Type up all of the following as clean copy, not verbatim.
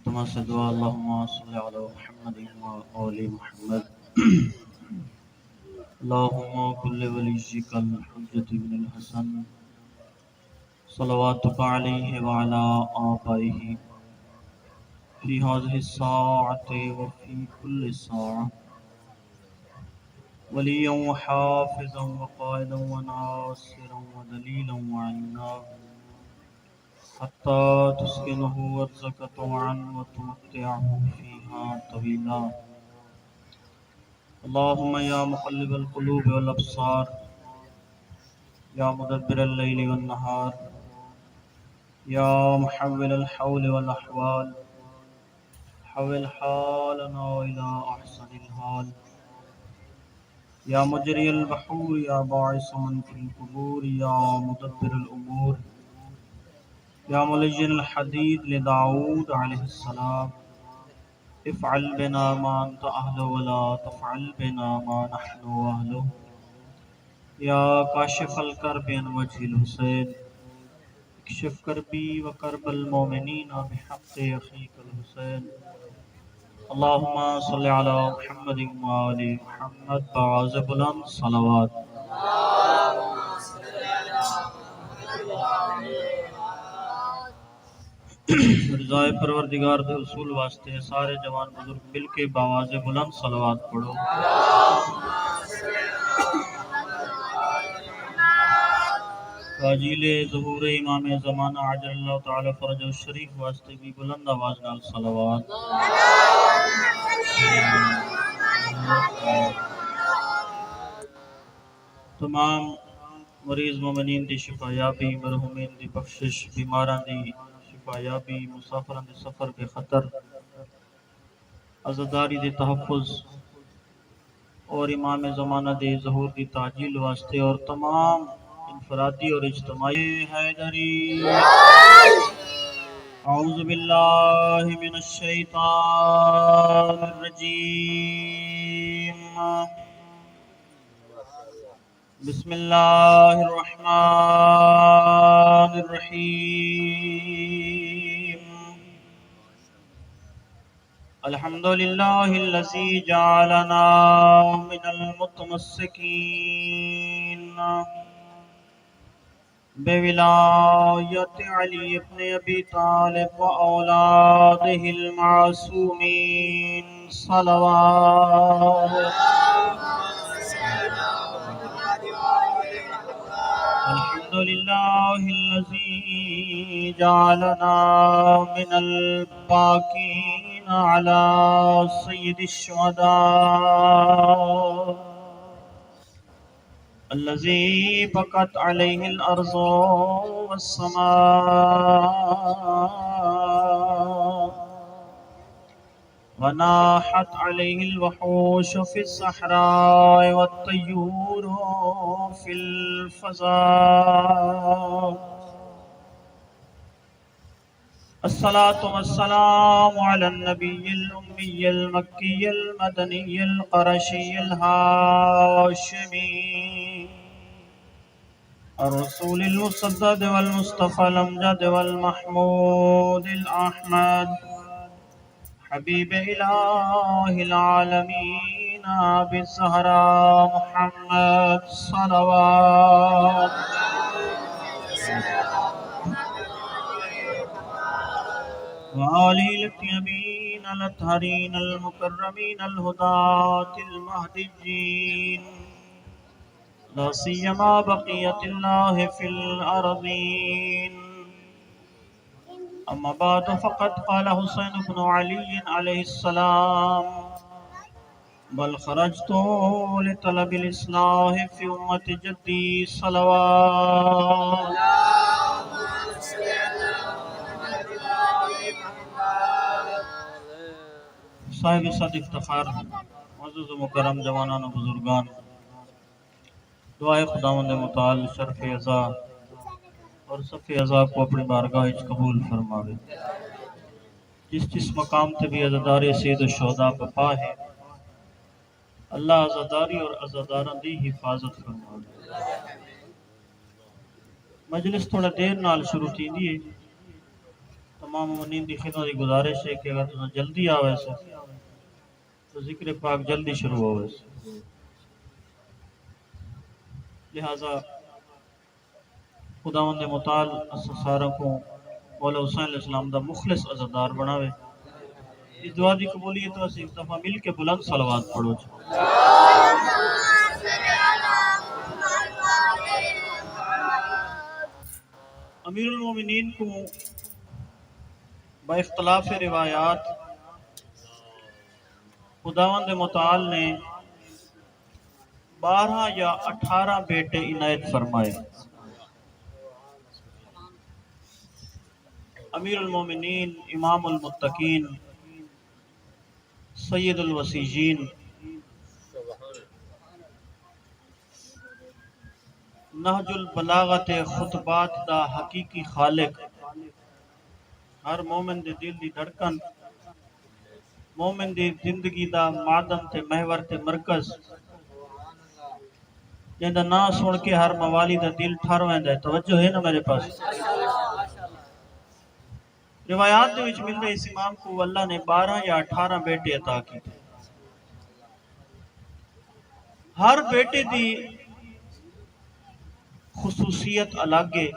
تمہاں سے دعا اللہم صلی علی محمد و آل محمد اللہم کل ولیجک الحجت ابن الحسن صلواتک علیہ وعلا آبائہ فی هذه الساعة وفی کل ساعة ولیا وحافظا وقائدا وناصرا ودلیلا وعنا حتى تسكنه أرزك طوعا وتمتعه فيها طويلا اللهم يا مقلب القلوب والأبصار يا مدبر الليل والنهار يا محول الحول والأحوال حول حالنا إلى أحسن الحال يا مجري البحور يا باعث من في القبور يا مدبر الأمور يا ملجن الحديد لداود عليه السلام افعل بنا ما أنت أهله ولا تفعل بنا ما نحن أهله يا كاشف الكرب عن وجه الحسين اكشف كربي وكرب المؤمنين بحق أخيك الحسين اللهم صل على محمد وآل محمد بعز بلند صلوات رضائے پروردگار دے اصول واسطے سارے جوان بزرگ مل کے باواز بلند صلوات پڑھو تاجیل ظہور امام زمانہ عجل اللہ تعالی فرج الشریف واسطے بھی بلند آواز نال صلوات تمام مریض مومنین دی شفا یابی مرحومین دی بخشش بیماران دی شفا یابی مسافران دی سفر بے خطر عزاداری دی تحفظ اور امام زمانہ دے ظہور دی تعجیل واسطے اور تمام انفرادی اور اجتماعی حیدری اعوذ باللہ من الشیطان الرجیم بسم اللہ الرحمن الرحیم الحمدللہ الذی جعلنا من المتمسکین بولایت علی ابن ابی طالب و اولادہ المعصومین صلوات الحمدللہ الذی جعلنا من الباقین علی سید الشہداء الذي بقت عليه الأرض والسماء وناحت عليه الوحوش في الصحراء والطيور في الفضاء الصلاة والسلام على النبي الأمي المكي المدني القرشي الهاشمي الرسول المسدد والمصطفى الأمجد والمحمود الأحمد حبيب إله العالمين أبي الزهراء محمد صلوات وآله الطيبين الأطهرين المكرمين الهداة المهديين لا سيما بقية الله في الأرضين أما بعد فقد قال حسين بن علي عليه السلام بل خرجت لطلب الإصلاح في أمة جدي صلوات صاحب صد افتخار معزز و مکرم جوانان و بزرگان دعائے خداوند متعال شرف عزا اور صف عزا کو اپنی بارگاہ وچ قبول فرماوے جس مقام تے بھی عزادار سید الشہداء بپا ہے اللہ عزاداری اور عزاداراں دی حفاظت فرماوے مجلس تھوڑا دیر نال شروع تھی ہے، تمام مومنین دی خدمت دی گزارش ہے کہ اگر تم جلدی آوے سے تو ذکر پاک جلدی شروع ہوئے سے، لہذا خداوند متعال سارا کو مولا حسین علیہ السلام دا مخلص عزادار بناوے۔ اس دعا دی قبولیت واسطے ایک دفعہ مل کے بلند صلوات پڑھو جی۔ امیر المومنین کو با اختلاف روایات خداوند متعال نے 12 یا 18 بیٹے عنایت فرمائے۔ امیر المومنین، امام المتقین، سید الوسیجین، نہج البلاغت خطبات دا حقیقی خالق، ہر مومن دے دل دی دھڑکن، مومن دی زندگی دا معدن تے محور تے مرکز، جن دا نام سن کے ہر موالی دا دل ٹھر ویندا ہے۔ توجہ ہے نا میرے پاس؟ روایات دے وچ ملدا ہے اس امام کو اللہ نے 12 یا 18 بیٹے عطا کیتے۔ ہر بیٹے دی خصوصیت الگ ہے،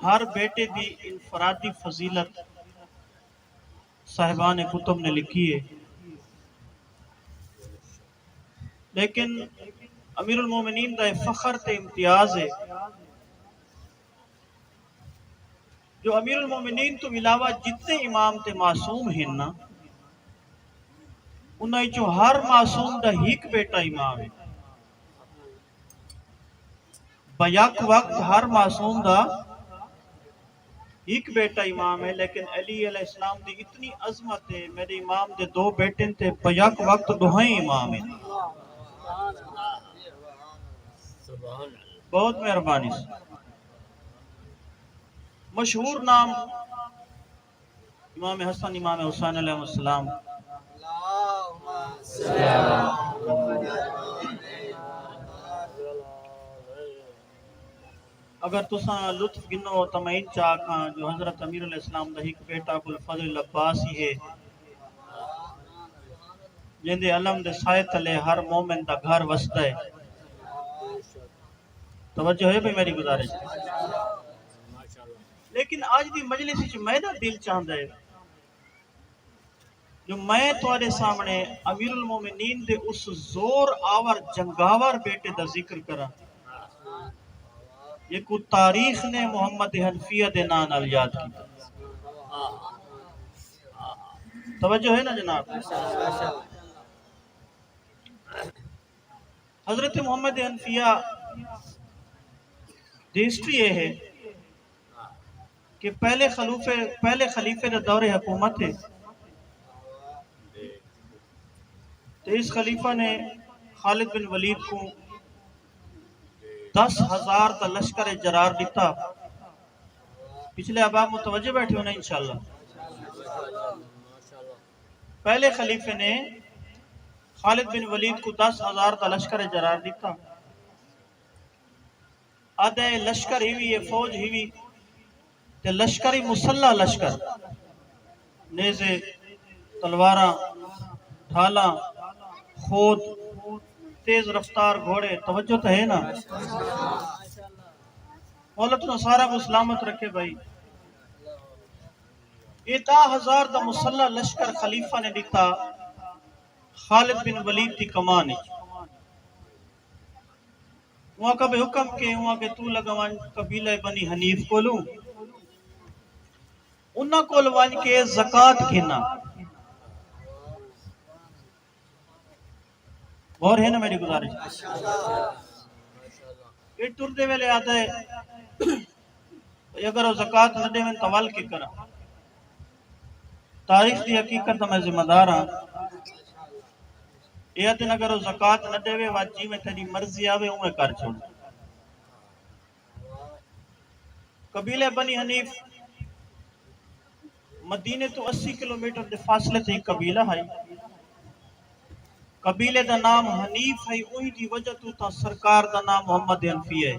ہر بیٹے دی انفرادی فضیلت صاحبان کتب نے لکھی ہے، لیکن امیر المومنین دا فخر تے امتیاز ہے جو امیر المومنین تو علاوہ جتنے امام تے معصوم ہیں نا، انہاں جو ہر معصوم دا ایک بیٹا امام ہے، بیک وقت ہر معصوم دا ایک بیٹا امام ہے، لیکن علی علیہ السلام دی اتنی عظمت ہے، میرے امام دے 2 بیٹے تے بیک وقت دوہیں امام ہیں۔ بہت مہربانی سے مشہور نام امام حسن امام حسین علیہ السلام۔ اگر تساں لطف گنو تو میں ان چاہاں جو حضرت امیر علیہ السلام دا ایک بیٹا ابوالفضل العباسی ہے، جن دے علم دے سائے تلے ہر مومن دا گھر وسدا ہے۔ توجہ ہے بھئی میری گزارش؟ لیکن آج دی مجلس وچ میرا دل چاہندا ہے جو میں تواڈے سامنے امیر المومنین دے اس زور آور جنگاور بیٹے دا ذکر کراں، یہ کو تاریخ نے محمد حنفیہ دے نام نال یاد کیتا۔ توجہ ہے نا جناب؟ حضرت محمد حنفیہ دی ہسٹری یہ ہے کہ پہلے خلیفے دا دور حکومت ہے، تو اس خلیفہ نے خالد بن ولید کو 10,000 کا لشکر جرار دیتا۔ پچھلے اباب متوجہ بیٹھے ہونا انشاءاللہ۔ پہلے خلیفے نے خالد بن ولید کو 10,000 کا لشکر جرار دیتا۔ آدھے لشکر ہی بھی فوج ہی بھی تے لشکری مسلح لشکر، نیزے، تلواراں، ڈھالاں، خود، تیز رفتار گھوڑے۔ توجہ تو ہے نا؟ مولا تو سارا کو سلامت رکھے بھائی۔ یہ 10,000 دا مسلح لشکر خلیفہ نے دیتا خالد بن ولید کی کمان ہے۔ وہاں کا بے حکم کے وہاں کے تو لگوان قبیلہ بنی حنیف کو لوں، انہاں کو لوان کے زکاة گھنا۔ اور ہے نا میری گزارش؟ یہ ٹر دے ویلے آتا ہے اگر وہ زکاة نہ دے میں توال کے کرا۔ تاریخ دی حقیقت میں ذمہ دار ہاں، یہ دن اگر وہ زکاة نہ دے وے واجی میں تیری مرضی آوے ہوں میں کر چھوڑ۔ قبیلہ بنی حنیف مدینے تو 80 کلومیٹر دے فاصلے تھی قبیلہ ہے۔ قبیلے دا نام حنیف ہے، وہی دی وجہ تو تا سرکار دا نام محمد حنفیہ ہے۔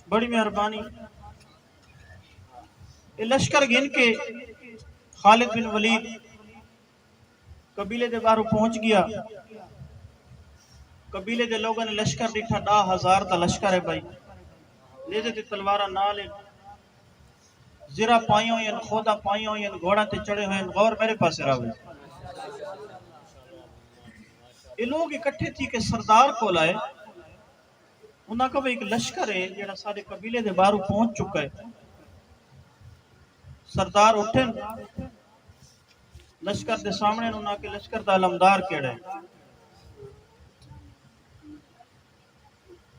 بڑی مہربانی یہ لشکر گن کے خالد بن ولید قبیلے دے باہر پہنچ گیا. قبیلے دے لوگوں نے لشکر دیکھا 10,000 دا لشکر ہے بھائی. لیدے تے تلوارہ نال زرہ پائیں ہوئیں خودا پائیں ہوئیں گھوڑا تے چڑھے ہوئیں. غور میرے پاس راوے یہ لوگ اکٹھے تھی کہ سردار کو لائے. انہاں کا بھی ایک لشکر ہے جیڑا سارے قبیلے دے باہر پہنچ چکا ہے. سردار اٹھیں لشکر دے سامنے انہاں کے لشکر دا علمدار کیڑا ہے.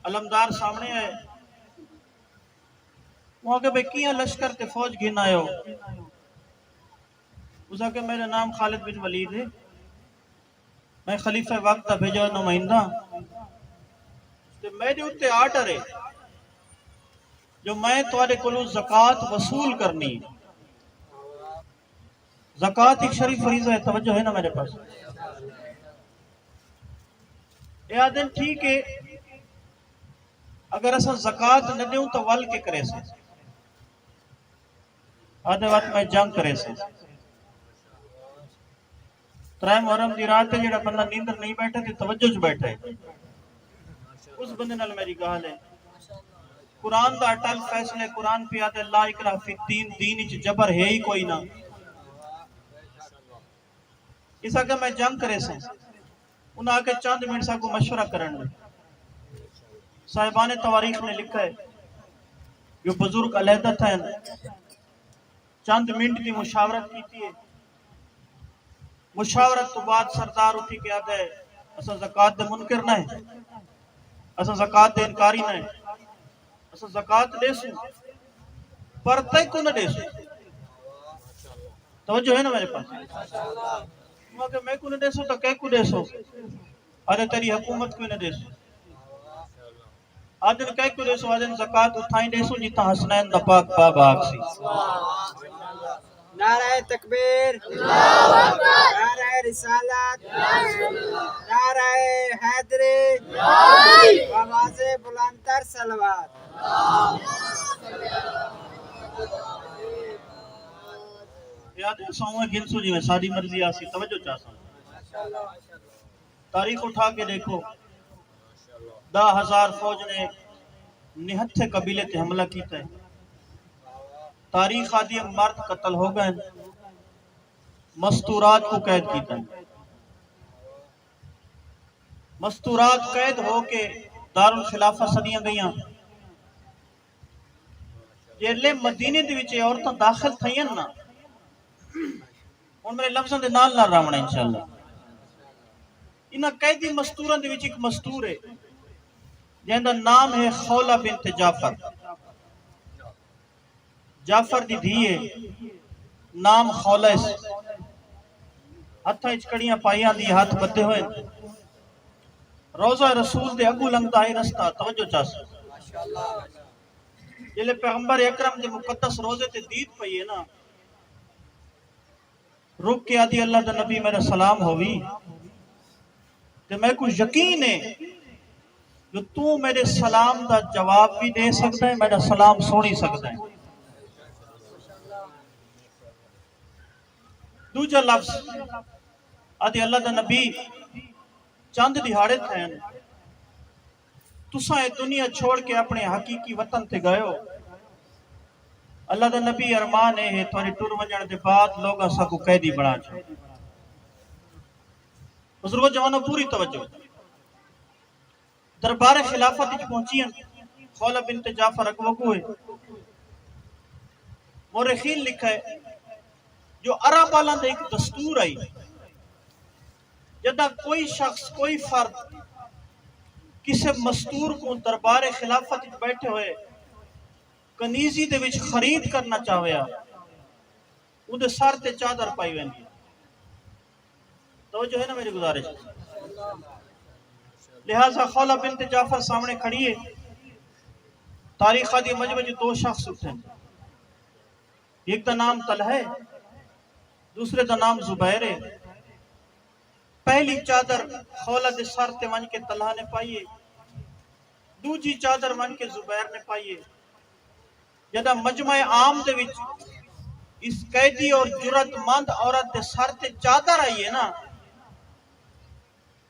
علمدار سامنے آئے. وہاں کہ بھئی کیاں لشکر تے فوج گھن آئے ہو؟ اسا کہ میرا نام خالد بن ولید ہے. میں خلیفہ وقت دا بھیجا نمائندہ. تے میرے اتے آرڈر ہے جو میں تواڈے کولوں زکوٰۃ وصول کرنی. زکوٰۃ ایک شریف فریضہ ہے. توجہ ہے نا میرے پاس؟ اے آدھن ٹھیک ہے اگر اسا زکوٰۃ نہ دیوں تو ول کے کرے سے. آدھے وقت میں جنگ کرے سے. ترائے محرم دی رات ہے جڑا بندہ نیندر نہیں بیٹھا تے توجہ چ بیٹھا ہے. اس بندے نال میری گال ہے. قرآن دا اٹل فیصلے قرآن پہ آدھے لا اکراہ فی الدین. دین وچ جبر ہے ہی کوئی نہ. اس آگے میں جنگ کرے سے. انہاں آگے چاند منٹ سا کو مشورہ کرن لے. صاحبان تواریخ نے لکھا ہے جو بزرگ علیحدہ تھا چند منٹ کی مشاورت کی تھی. مشاورت تو بعد سردار اٹھی کے آدھے اسا زکوٰۃ دے منکر نہ ہے. اسا زکوٰۃ دے انکاری نہ ہے. اسا زکوٰۃ دے سو پر تے کو نہ دے سو. توجہ ہے نا میرے پاس؟ میں کو نہ دے سو تو کہہ کو دے سو. آدھے تیری حکومت کو نہ دے سو. آدھے کہہ کو دے سو. آدھے زکوٰۃ اٹھائیں دے سو جتا حسنین دا پاک باب آگ سی. نعرہ تکبیر، نعرہ رسالت، نعرہ حیدری، آواز بلندتر صلوات. یاد ہے سوئیں گنسو جی میں ساری مرضی آسی. توجہ چاہتا ہوں تاریخ اٹھا کے دیکھو. 10,000 فوج نے نہتھے قبیلے تے حملہ کیتا ہے. تاریخ آدھی مرد قتل ہو گئے. مستورات کو قید کیتا ہے. مستورات قید ہو کے دارالخلافہ صدیاں گئیاں. جیلے مدینے دے وچ عورتاں داخل تھئیں نا ان میرے لفظاں دے نال نہ راونا انشاءاللہ. انہاں قیدی مستوراں دے وچ ایک مستور ہے جہاں دا نام ہے خولہ بنت جعفر. جعفر دی دھی ہے نام خولہ سے. ہتھاں وچ کڑیاں پائیاں دی ہاتھ بدے ہوئے. روضہ رسول دے اگو لنگدا ہے رستہ. توجہ چاس جلے پیغمبر اکرم دے مقدس روزے تے دید پئی ہے نا رک کے آدھی اللہ دا نبی میرا سلام ہوئی تے میں کو یقین ہے جو تو میرے سلام دا جواب بھی دے سکتا ہے میرا سلام سونی سکتا ہے. دوجہ لفظ آدھی اللہ دا نبی چاند دہاڑے تھے تساں دنیا چھوڑ کے اپنے حقیقی وطن تے گئے ہو. اللہ دا نبی ارمان ہے تھوڑی ٹر ونجن دے بعد لوگ اسا کو قیدی بنا چھوڑ. بزرگوں جوانوں پوری توجہ. دربار خلافت وچ پہنچی ہیں خولہ بنت جعفر اگوگو ہے. مورخین لکھا ہے جو عرب والا دا ایک دستور آئی جدہ کوئی شخص کوئی فرد کسی مستور کو دربار خلافت بیٹھے ہوئے کنیزی دے وچ خرید کرنا چاہویا اندھے سار تے چادر پائی وین. توجہ ہے نا میری گزارش؟ لہٰذا خولہ بنت جعفر سامنے کھڑی ہے. تاریخ دی مجمع جو 2 شخص اٹھیں. ایک دا نام طلحہ ہے دوسرے دا نام زبیر ہے. پہلی چادر خولہ دے سر تے ون کے طلحہ نے پائیے. دوجی چادر ون کے زبیر نے پائیے. جدا مجمع عام دے وچ اس قیدی اور جرت مند عورت دے سر تے چادر آئی ہے نا،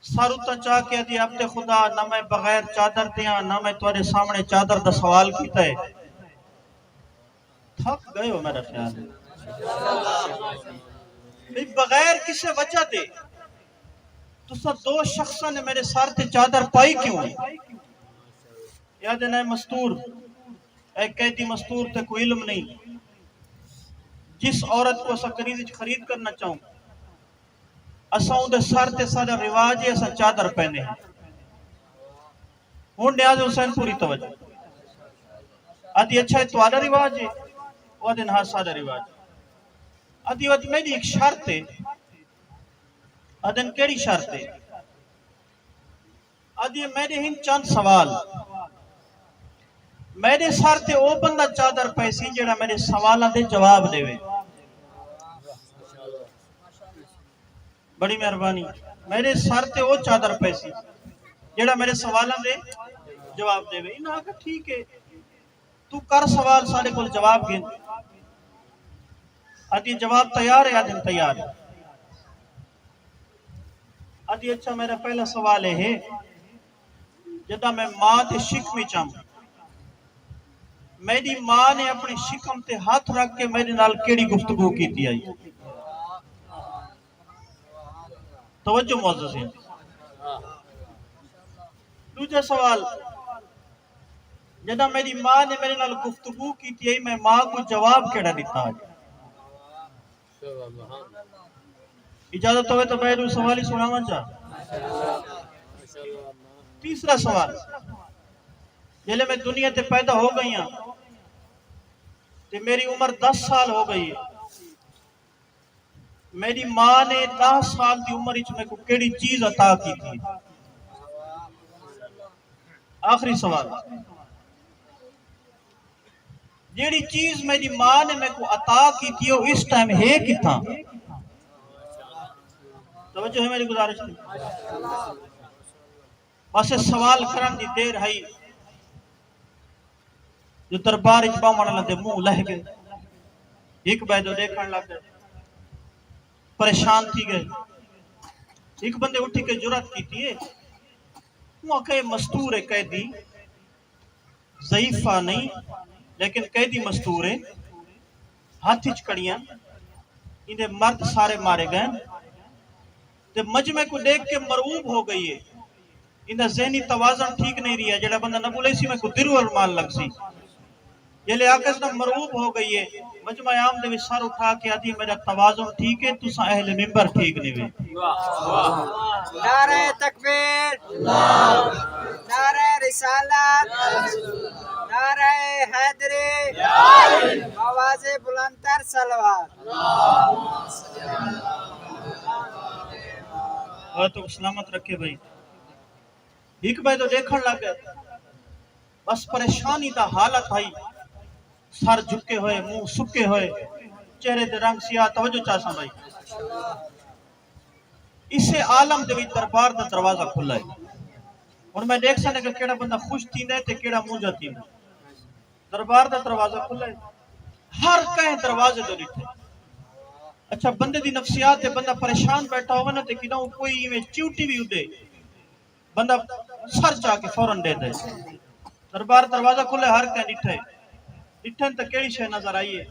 سر اتنا چاہ کے دی اب تے خدا نہ میں بغیر چادر دیاں نہ میں تمہارے سامنے چادر دا سوال کیتا ہے. تھک گئے ہو میرا خیال ہے. بغیر کسے وجہ دے تو سب دو شخصاں نے میرے سر تے چادر پائی کیوں ہے؟ یاد ہے نا مستور اے قیدی مستور تے کوئی علم نہیں. جس عورت کو اسا قریض خرید کرنا چاہوں اسا اون دے سر تے سارا رواج ہے اسا چادر پہنے ہیں. ہن نیاز حسین پوری توجہ آدھی اچھا ہے تمہارا رواج ہے وہ دن ہاں سارا رواج آدھی وقت میری ایک شرط ہے. آدھن کیڑی شرط ہے؟ آدھی میرے ہن چند سوال میرے سر تے او بندہ چادر پیسی جڑا میرے سوالاں دے جواب دے وے. بڑی مہربانی. میرے سر تے او چادر پیسی جڑا میرے سوالاں دے جواب دے وے. انہاں کہ ٹھیک ہے تو کر سوال سارے کول جواب گن. آدھی جواب تیار ہے؟ آدھی تیار ہے. آدھی اچھا میرا پہلا سوال ہے جدا میں ماں تے شکم چاہوں میری ماں نے اپنی شکم تے ہاتھ رکھ کے میرے نال کیڑی گفتگو کی تھی آئی؟ توجہ معزز ہیں. دوسرا سوال جدا میری ماں نے میرے نال گفتگو کی تھی آئی میں ماں کو جواب کیڑا دیتا آج؟ اجازت ہوئے تو میں سوال ہی سناواں چاہ. تیسرا سوال جلے میں دنیا تے پیدا ہو گئی ہاں تے میری عمر 10 سال ہو گئی ہے. میری ماں نے 10 سال دی عمر وچ میں کو کیڑی چیز عطا کی تھی؟ آخری سوال جیڑی چیز میری ماں نے میں کو عطا کی تھی وہ اس ٹائم ہے کتھاں؟ توجہ ہے میری گزارش نہیں. بس سوال کرن دی دیر ہے جو دربار اچ باومن لگے منہ لہ گئے ایک بیدو دیکھن لگ گئے پریشان تھی گئے. ایک بندے اٹھی کے جرات کی تھی وہ کہ مستور ہے قیدی ضعیفہ نہیں لیکن قیدی مستور ہے ہاتھ اچ کڑیاں انہیں مرد سارے مارے گئے تے مجمع کو دیکھ کے مرعوب ہو گئی ہے. انہیں ذہنی توازن ٹھیک نہیں رہی ہے جڑا بندہ نہ بولے سی میں کو دل اور مان لگ سی یہ لے آکس نہ مرعوب ہو گئی ہے. مجمع عام دے سر اٹھا کے آدھی میرا توازن ٹھیک ہے تو سا اہل ممبر ٹھیک نہیں ہوئے. نعرہ تکبیر نعرہ رسالت نعرہ حیدری آواز بلندتر صلوات. اور تو سلامت رکھے بھائی. ایک بھائی تو دیکھن لگ گئے بس پریشانی دا حالت آئی سر جھکے ہوئے منہ سکے ہوئے چہرے دے رنگ سیاہ. توجہ چاہساں بھائی اسے عالم دے وچ دربار دا دروازہ کھلا ہے. اور میں دیکھ سکتا کہ کیڑا بندہ خوش تیندا ہے تے کیڑا منہ جاتی ہے. دربار دا دروازہ کھلا ہے ہر کہیں دروازے تو ڈٹھے. اچھا بندے دی نفسیات ہے بندہ پریشان بیٹھا ہوگا نا تے کداں کوئی ایویں چیوٹی بھی اڈے بندہ سر چاہ کے فوراں دے دے. دربار دروازہ کھلے ہر کہیں ڈٹھے ڈٹھن تے کیڑی شے نظر آئی ہے؟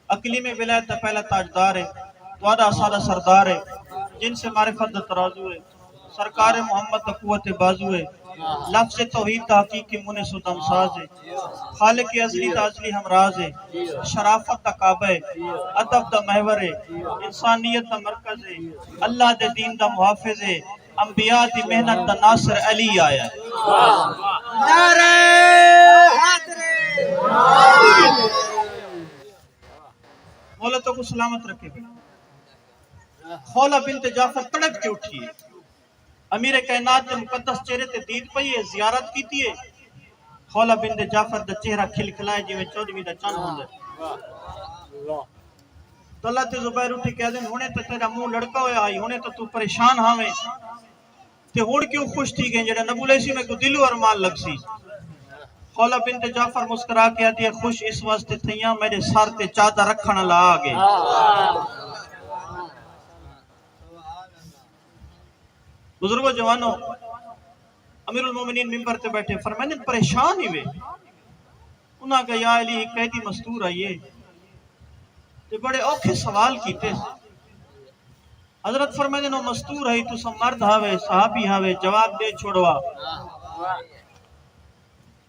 اقلیم ولایت دا پہلا تاجدار ہے تواڈا سادہ سردار ہے جن سے معرفت دا ترازو ہے سرکار محمد دا قوت بازو ہے لفظ توحید دا حقیقی منہ سدم ساز ہے خالق ازلی دا ازلی ہمراز ہے شرافت دا کعبہ ہے ادب دا محور ہے انسانیت دا مرکز ہے اللہ دے دین دا محافظ ہے انبیاء دی محنت دا ناصر علی آیا ہے. نعرہ حیدری مولا تو کو سلامت رکھے گا. خولا بنت جعفر تڑپ کے اٹھی ہے امیر کائنات کے مقدس چہرے تے دید پئی ہے زیارت کیتی ہے. خولا بنت جعفر دا چہرہ کھل کھلائے جی میں 14ویں دا چاند ہوندا ہے. تو اللہ تے زبیر اٹھی کہہ دیں ہونے تو تیرا منہ لڑکا ہویا آئی ہونے تو پریشان ہاویں تے ہوڑ کیوں خوش تھی گئے جڑا نبو لیسی میں کو دل اور مان لگ سی. خولہ بنت جعفر مسکرا کے آتی ہے خوش اس واسطے تھیاں میرے سر تے چادر رکھن لا آگے. بزرگوں جوانوں امیر المومنین ممبر تے بیٹھے فرمائیں پریشان ہی وے. انہاں کہا یا علی قیدی مستور آئیے تے بڑے اوکھے سوال کیتے. حضرت فرمائیں نو مستور ہے تو سب مرد ہاوے صحابی ہاوے جواب دے چھوڑوا.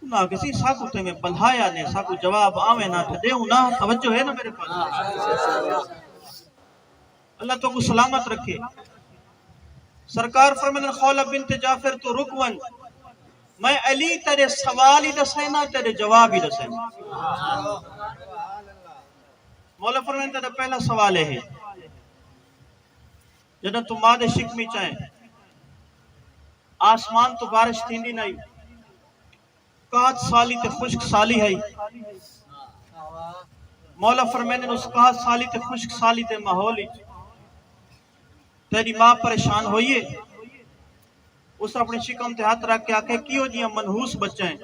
انہاں کسی ساکو تے میں بلھایا نے ساکو جواب آوے نہ تھے دیوں نہ توجہ ہے نا میرے پاس. اللہ تو کو سلامت رکھے. سرکار فرمائیں خولہ بنت جعفر تو رکون میں علی تیرے سوال ہی دسینا تیرے جواب ہی دسینا. مولا فرمائیں تیرے پہلا سوال ہے جنہ تو مادے شکمی چاہیں آسمان تو بارش تھیندی نہیں کات سالی تے خشک سالی ہے. مولا فرمائیں اس کات سالی تے خشک سالی تے ماحولی تیری ماں پریشان ہوئیے. اس اپنے شکم تے ہاتھ رکھ کے آکے کیوں جی ہم منحوس بچائیں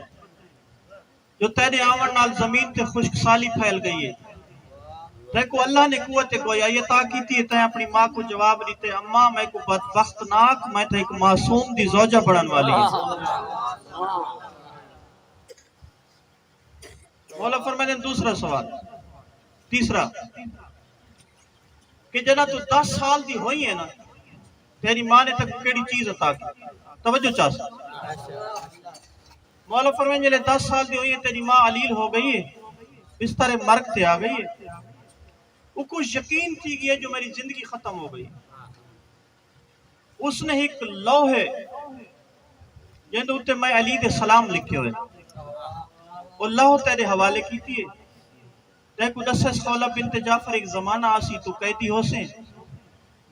جو تیرے آون نال زمین تے خشک سالی پھیل گئی ہے. دیکھو اللہ نے قوت گویا یہ تاکیتی ہے تے اپنی ماں کو جواب دیتے اماں میں کو بدبخت ناک میں تے ایک معصوم دی زوجہ بڑھن والی ہے. مولا فرمائے دوسرا سوال تیسرا کہ جنہ تو 10 سال دی ہوئی ہے نا تیری ماں نے تک کیڑی چیز عطا کی توجہ چاہتا. مولا فرمائیں جلے 10 سال دی ہوئی ہے تیری ماں علیل ہو گئی ہے بستر مرگ تے آ گئی ہے. وہ کچھ یقین تھی گئی ہے جو میری زندگی ختم ہو گئی. اس نے ایک لوہے جن اتے میں علی دے سلام لکھے ہوئے وہ لوہ تیرے حوالے کی تھی. دیکھو دسس خولہ بنت جعفر ایک زمانہ آسی تو قیدی ہو سے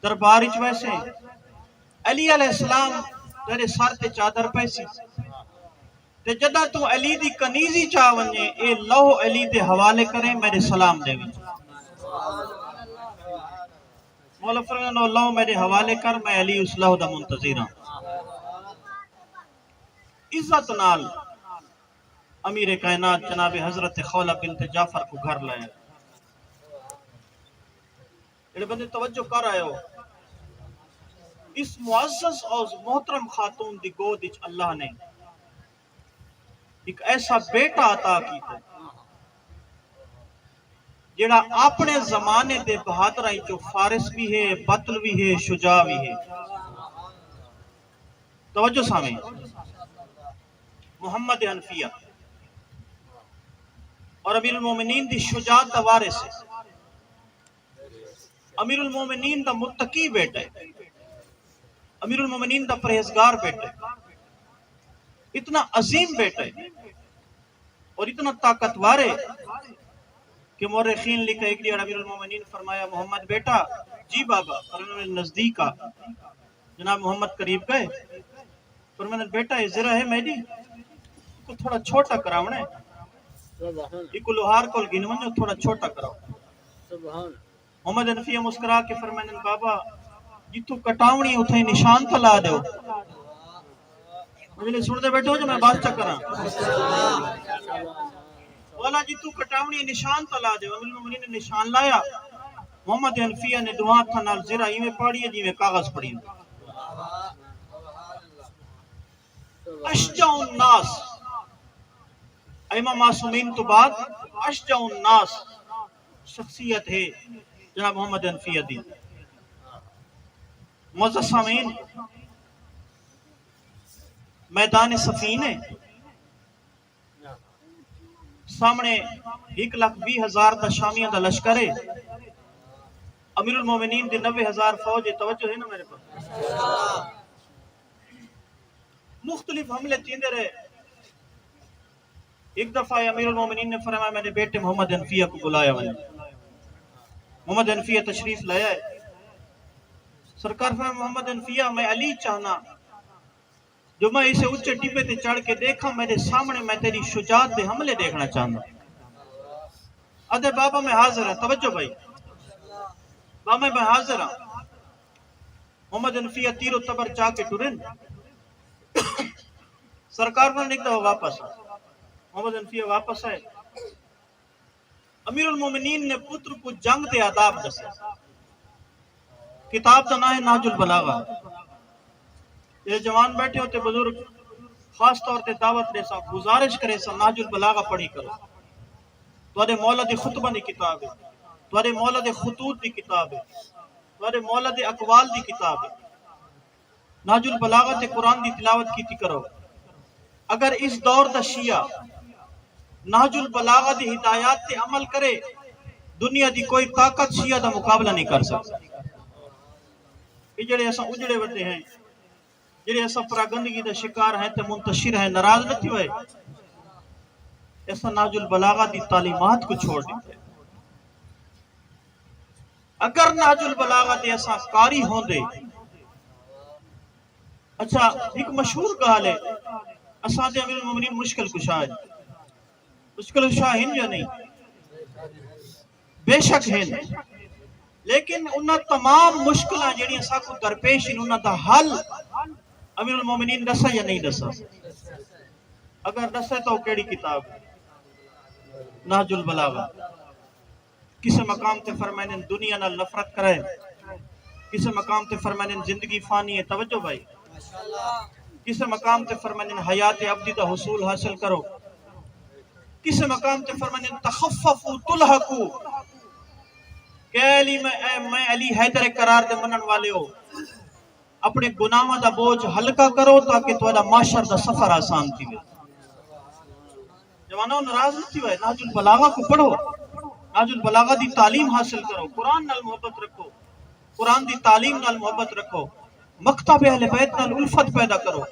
دربارچ ویسے علی علیہ السلام تیرے سر تے چادر پیسی تے جدہ تو علی دی کنیزی چاونجے اے لوہ علی دے حوالے کریں میرے سلام دے وچ. مولا فرمایا اللہ میرے حوالے کر میں علی اس لوہ دا منتظر ہوں. عزت نال امیر کائنات جناب حضرت خولہ بنت جعفر کو گھر لائے. ایڈے بندے توجہ کر آئے ہو اس معزز اور محترم خاتون دی گود وچ اللہ نے ایک ایسا بیٹا عطا کیتا جڑا اپنے زمانے دے بہادراں چوں فارس بھی ہے بطل بھی ہے شجاع بھی ہے. توجہ سامیں محمد حنفیہ اور امیر المومنین دی شجاعت دا وارث ہے. امیر المومنین دا متقی بیٹا ہے امیر المومنین دا پرہیزگار بیٹا ہے. اتنا عظیم بیٹا ہے اور اتنا طاقتور ہے کہ مورخین لکھا ایک دیڑ امیر المومنین فرمایا محمد بیٹا جی بابا فرمایا نزدیک آ جناب محمد قریب گئے فرمایا بیٹا یہ ذرا ہے میری کو تھوڑا چھوٹا کراونا ہے ایک لوہار کول گنون جو تھوڑا چھوٹا کراؤ. محمد حنفیہ مسکرا کے فرمایا بابا جتو کٹاونی اتھے نشان تلا دیو. مجھے سن دے بیٹھو جو میں بات چکراں والا جتو کٹاونی نشان تلا دیو. امیر المومنین نے نشان لایا. محمد حنفیہ نے دعا تھا نال زرہ ایویں پاڑی ہے جیویں کاغذ پڑی. اشجع الناس امام معصومین تو بعد اشجع الناس شخصیت ہے جناب محمد حنفیہ دی. معزز سامعین میدان صفین ہے سامنے 1,20,000 دا شامیہ دا لشکر ہے. امیر المومنین دی 90,000 فوج ہے. توجہ ہے نا میرے پاس مختلف حملے تیندے رہے. ایک دفعہ امیر المومنین نے فرمایا میں نے بیٹے محمد حنفیہ کو بلایا ہوئے. محمد حنفیہ تشریف لایا ہے. سرکار فرمایا محمد حنفیہ میں علی چاہنا جو میں اسے اچھے ٹپے تے چڑھ کے دیکھا میرے سامنے میں تیری شجاعت دے حملے دیکھنا چاہنا. ادھے بابا میں حاضر ہوں. توجہ بھائی بابا میں حاضر ہوں. محمد حنفیہ تیر و تبر چاہ کے ٹرن سرکار پر نکتا ہو واپس. محمد حنفیہ واپس آئے. امیر المومنین نے پتر کو جنگ دے آداب دسے. کتاب کا نام ہے نہج البلاغہ. یہ جوان بیٹھے ہوتے بزرگ خاص طور تے دعوت دے سا گزارش کرے سا نہج البلاغہ پڑھی کرو. تواڈے مولا دی خطبہ دی کتاب ہے, تواڈے مولا دے خطوط دی کتاب ہے, تواڈے مولا دے اقوال دی کتاب ہے. نہج البلاغہ تے قرآن دی تلاوت کیتی کرو. اگر اس دور دا شیعہ نہج البلاغہ دی ہدایات تے عمل کرے, دنیا دی کوئی طاقت شیعہ دا مقابلہ نہیں کر سکتا. یہ جڑے ایسا اجڑے وڈے ہیں, جڑے ایسا پراگندگی دا شکار ہیں تے منتشر ہیں, ناراض نہیں ہوئے. ایسا نہج البلاغہ دی تعلیمات کو چھوڑ دیتے. اگر نہج البلاغہ دے ایسا قاری ہوں دے. اچھا ایک مشہور گال ہے, اساد امیر المومنین مشکل کشا ہے. مشکل کشا ہیں یا نہیں؟ بے شک ہیں, لیکن انہاں تمام مشکلیں جڑیاں ساکو درپیش ہیں انہاں دا حل امیر المومنین دسا یا نہیں دسا؟ اگر دسا تو کیڑی کتاب؟ نہج البلاغہ. کسی مقام تے فرمائیں دنیا نال نفرت کرے, کسی مقام تے فرمائیں زندگی فانی ہے. توجہ بھائی, کسی مقام تے فرمائیں حیات ابدی دا حصول حاصل کرو, کسی مقام تے فرمائیں تخففو تلحقو, کہ علی میں علی حیدر قرار دے منن والے ہو, اپنے گناہاں دا بوجھ ہلکا کرو تاکہ تواڈا معاشر دا سفر آسان تھی. جوانوں ناراض نہیں تھی ہوئے, نہج البلاغہ کو پڑھو, نہج البلاغہ دی تعلیم حاصل کرو, قرآن نال محبت رکھو, قرآن دی تعلیم نال محبت رکھو, مکتب اہل بیت نال الفت پیدا کرو.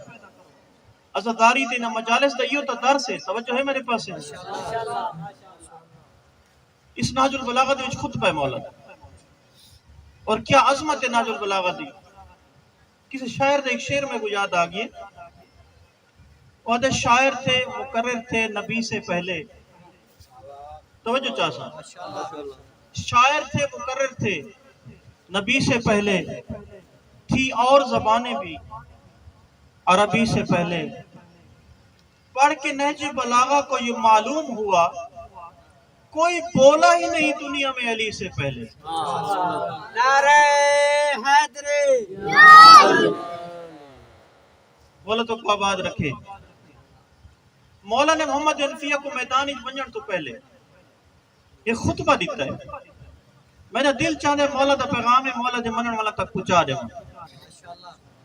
عزاداری دینا مجالس دا یہ تا درس ہے. توجہ ہے میرے پاس ہے؟ اس نہج البلاغہ دے وچ خطبہ مولا, اور کیا عظمت ہے نہج البلاغہ دی. کسی شاعر دے ایک شعر میں کو یاد آ گئی, وہ دے شاعر تھے, مقرر تھے نبی سے پہلے. توجہ چاہتا, شاعر تھے, مقرر تھے نبی سے پہلے, تھی اور زبانیں بھی عربی سے پہلے. پڑھ کے نہج بلاغہ کو یہ معلوم ہوا کوئی بولا ہی نہیں دنیا میں علی سے پہلے. نعرہ حیدری, بولا تو کو آباد رکھے. مولا نے محمد حنفیہ کو میدان بنجن تو پہلے یہ خطبہ دیتا ہے. میرا دل چاہتا ہے مولا دا پیغام ہے مولا دے منن والا تک پہنچا دے,